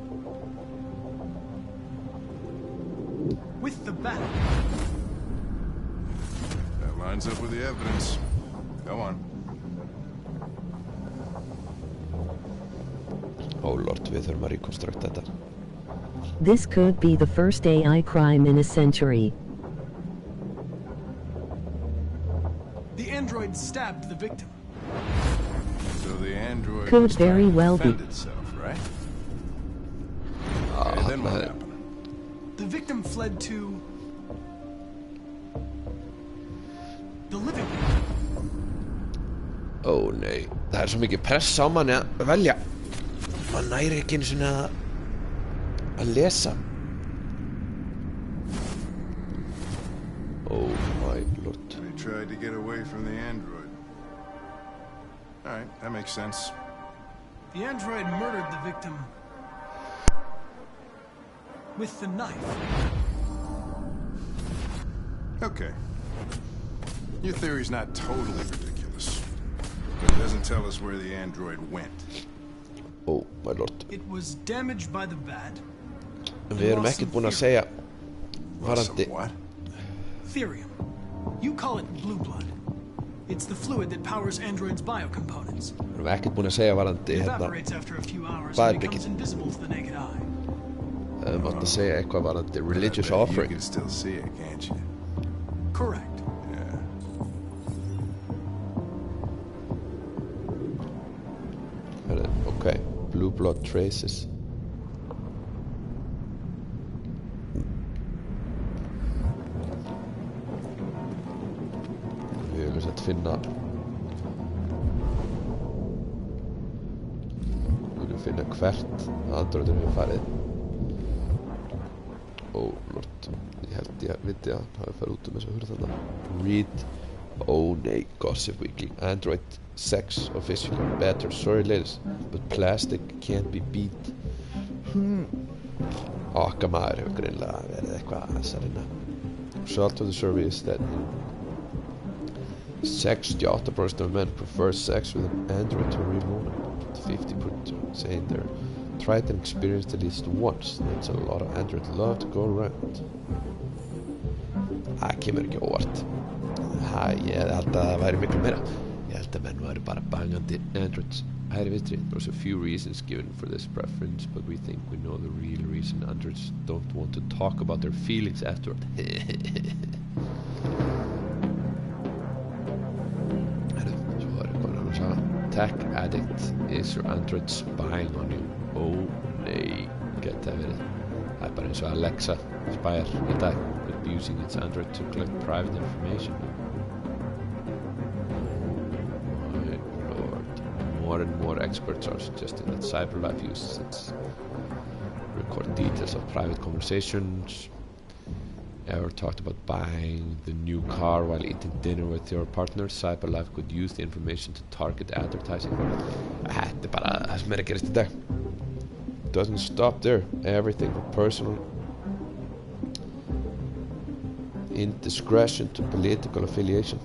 N: with the bat.
O: That lines up with the evidence. Go on.
A: Oh lord, við þurfum að reconstruct þetta.
H: This could be the first AI crime in a century.
N: The android stabbed the victim.
O: So the android
H: Could
O: was
H: very
O: trying to
H: well
O: defend
H: be.
O: itself, right? And then what happened?
N: The victim fled to the living room.
A: Ó nei, það er svo mikið press á manni að velja. Man næri ekki einu sinni að lesa. Oh my lord.
O: They tried to get away from the android. All right, that makes sense.
N: The android murdered the victim with the knife.
O: Okay. Your theory's not totally ridiculous, but it doesn't tell us where the android went.
A: Oh, my lord.
N: It was damaged by the bat.
A: Við erum ekkert búin að segja varandi.
N: Therium. You call it blue blood. It's the fluid that powers androids' biocomponents.
A: Við erum ekkert búin að segja varandi
N: It evaporates after a few hours and becomes invisible to the naked eye.
A: Mátt að segja eitthvað varandi religious offering.
O: You can still see it, can't you?
N: Correct.
A: Okay, blue blood traces. Við viljum sett finna hvert androidin hefur farið. Oh lord, ég held ég viti að hann hafi farið út þessa hurð þarna. Read. Oh nei, Gossip Weekly. Android sex officially better. Sorry ladies, but plastic can't be beat. Okkar maður hefur greinilega verið eitthvað að reyna. Result of the survey is that 68% of men prefer sex with an android to a real woman. 50% saying they're tried and experienced at least once. That's a lot of android love to go around. Það kemur ekki óvart. Ég held að það væri miklu meira. Ég held að menn væri bara bangandi androids hægri vinstri. There's a few reasons given for this preference, but we think we know the real reason androids don't want to talk about their feelings afterward. Svo er eitthvað annars að Tech addict, is your android spying on you? Oh nei, geti það verið. Það er bara eins og Alexa spyr í dag, abusing its android to collect private information. More and more experts are suggesting that CyberLife uses its record details of private conversations. Ever talked about buying the new car while eating dinner with your partner? CyberLife could use the information to target advertising. Þetta er bara það sem er að gerast í dag. Doesn't stop there. Everything from personal indiscretion to political affiliation.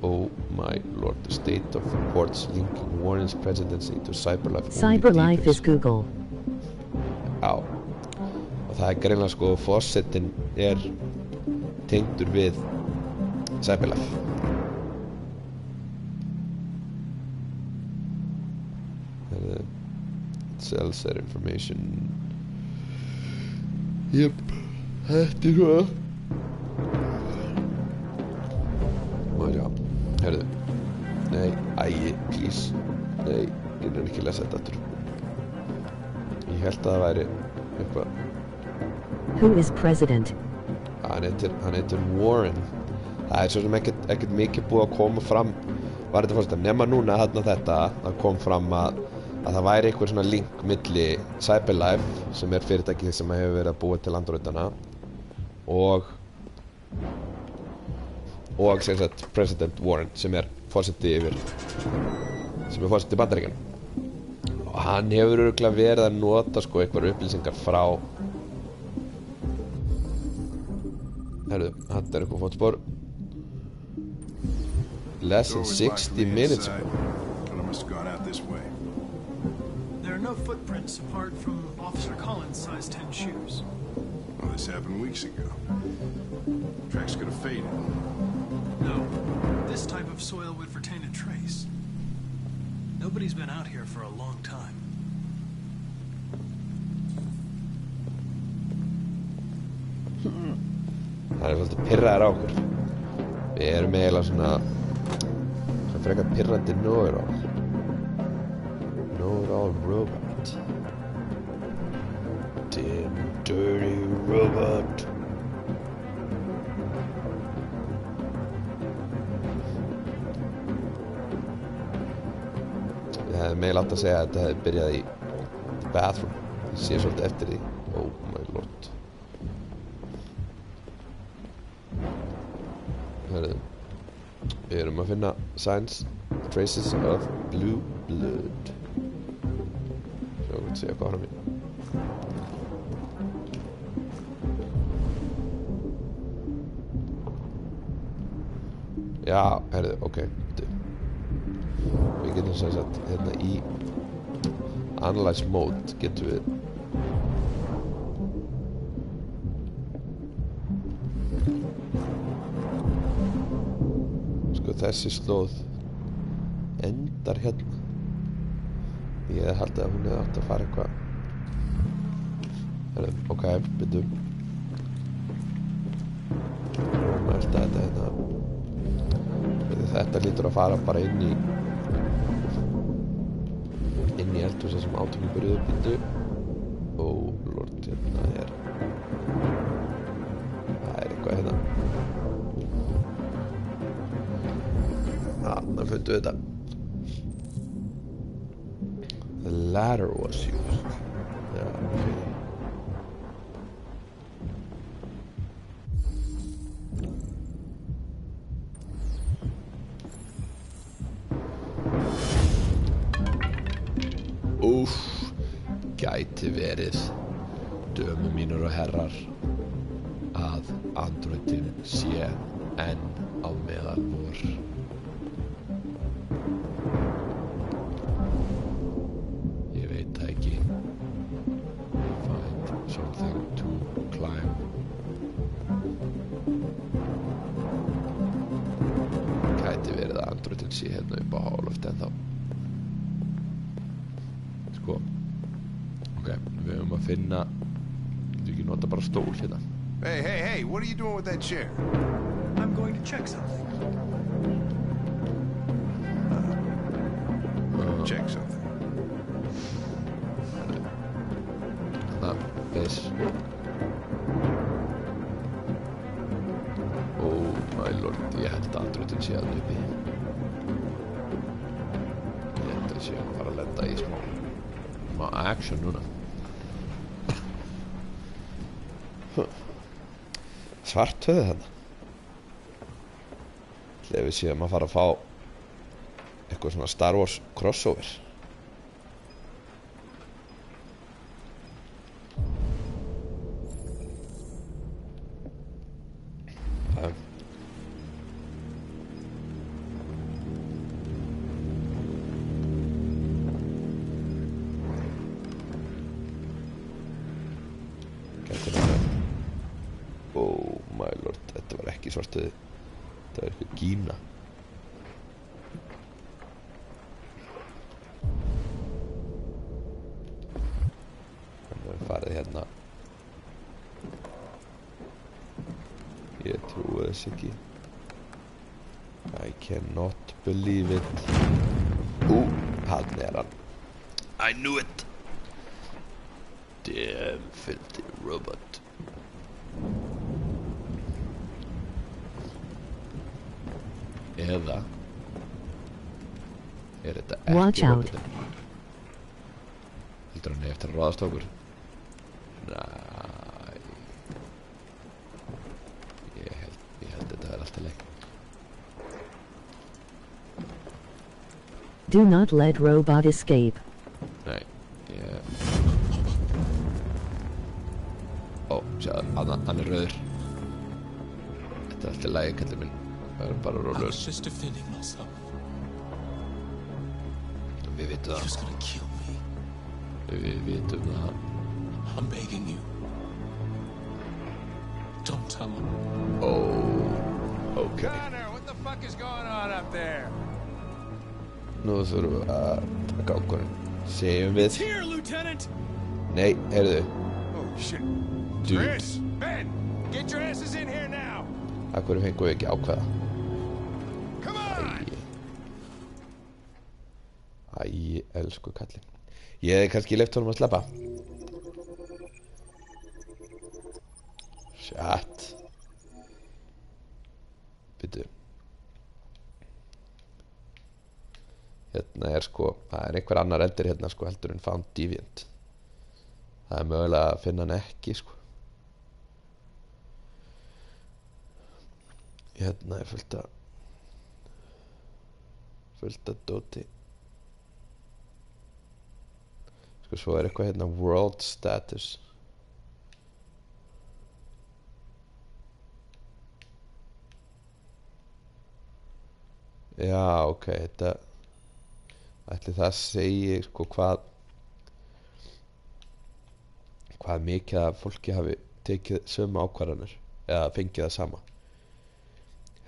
A: Oh my lord, the state of reports linking Warren's presidency to CyberLife.
H: CyberLife is Google.
A: Já, og það er greinilega sko, forsetinn er tengdur við CyberLife. It sells that information. Yep, þetta er hvað. Já, herðu. Nei, please. Nei, ég er ekki að lesa þetta aftur. Ég held að það væri eitthvað.
H: Who is president?
A: Hann heitir Warren. Það er svo sem ekkert mikið búið að koma fram. Var þetta fórst að nema núna þarna þetta, það kom fram að það væri einhver svona link milli CyberLife, sem er fyrirtækið sem hefur verið að búa til androidana, og sem sagt President Warren, sem er forseti Bandaríkjanna. Og hann hefur örugglega verið að nota sko einhverjar upplýsingar frá. Herðu, hann er eitthvað fótspor. Less than 60 minutes ago.
N: There are no footprints apart from Officer Collins' size 10 shoes.
O: Well, this happened weeks ago. Tracks could have faded.
N: No, this type of soil would retain a trace. Nobody's been out here for a long time.
A: Það er svolítið pirraðar á okkur. Við erum eiginlega svona frekar pirrandi know-it-all. Know-it-all robot. Dim, dirty robot. Ég hefði meira látt að segja að þetta hefði byrjað í the bathroom. Ég sé svolítið eftir því. Oh my lord. Hörðu. Við erum að finna signs, traces of blue blood. Sjá, við séum hvað fram í. Já, herðu, ok, við getum sem sagt hérna í Analyze Mode getum við sko þessi slóð endar hérna. Ég held að hún hefði átt að fara eitthvað. Ok, byrjum. Og maður þetta hérna. Þetta lítur að fara bara inn í eldhúsið sem átökum byrjuðu byrju. Oh lord, hérna það er eitthvað hérna. Þarna fundum við þetta. The ladder was used. Já, ok. Úff, gæti verið, dömur mínur og herrar, að androidin sé enn á meðal vor. Ég veit það ekki. Find something to climb. Gæti verið að androidin sé hérna upp á hálofti ennþá. Sko, ok, við höfum að finna, getur ekki nota bara stól hérna.
O: Hey, what are you doing with that chair?
N: I'm going to check something.
O: Check something.
A: This. Oh my lord, ég held að androidin sé að uppi. Ég held að sé að fara að lenda í smá action núna. Svart höfðu þarna. Þegar við séum að fara að fá eitthvað svona Star Wars crossover. Oh my lord, þetta var ekki svartöði. Þetta var eitthvað gína. Þannig að við farið hérna. Ég trúi þess ekki. I cannot believe it. Hann er hann. I knew it. Damn filthy robot. Eða er þetta ekki robotin? Heldur hann eftir að ráðast okkur? Næ, ég held þetta er alltaf leik.
H: Do not let robot escape.
A: Nei, Ó, sjáðu, hann er rauður. Þetta er alltaf lagi, kallið minn. Það er bara rólur. Við vitum það. Við vitum það.
F: I'm begging you. Don't tell him.
A: Oh, ok.
B: Connor, what the fuck is going on up there?
A: Nú þurfum við að taka ákvörðun. Segjum við.
F: It's here, Lieutenant.
A: Nei, heyrðu.
O: Oh shit.
A: Dude.
B: Chris, Ben, get your asses in here now.
A: Akkur fengum við ekki ákveða. Æ, elsku kallinn. Ég hef kannski leyft honum að sleppa. Shit. Bíddu. Hérna er sko, það er einhver annar eldir hérna sko heldur en Found Deviant. Það er mögulega að finna hann ekki sko. Hérna er fullt af dóti. Sko svo er eitthvað hérna world status. Já, ok, þetta ætli það segi sko hvað mikið af fólki hafi tekið sömu ákvarðanir eða fengið það sama.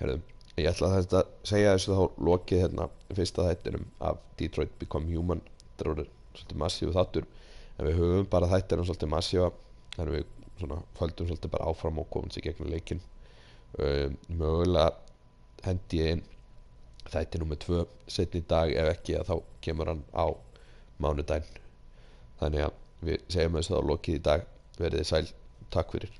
A: Herðum, ég ætla að þetta segja þessu þá lokið hérna fyrsta þættinum af Detroit Become Human. Þetta er svolítið massífu þáttur, en við höfum bara þættinum svolítið massífa, þannig við svona höldum svolítið bara áfram og komum sér gegnum leikinn. Mögulega hendi ég inn þætti númer 2 seinni í dag, ef ekki að þá kemur hann á mánudaginn. Þannig að við segjum þessu þá lokið í dag. Verið þið sæl, takk fyrir.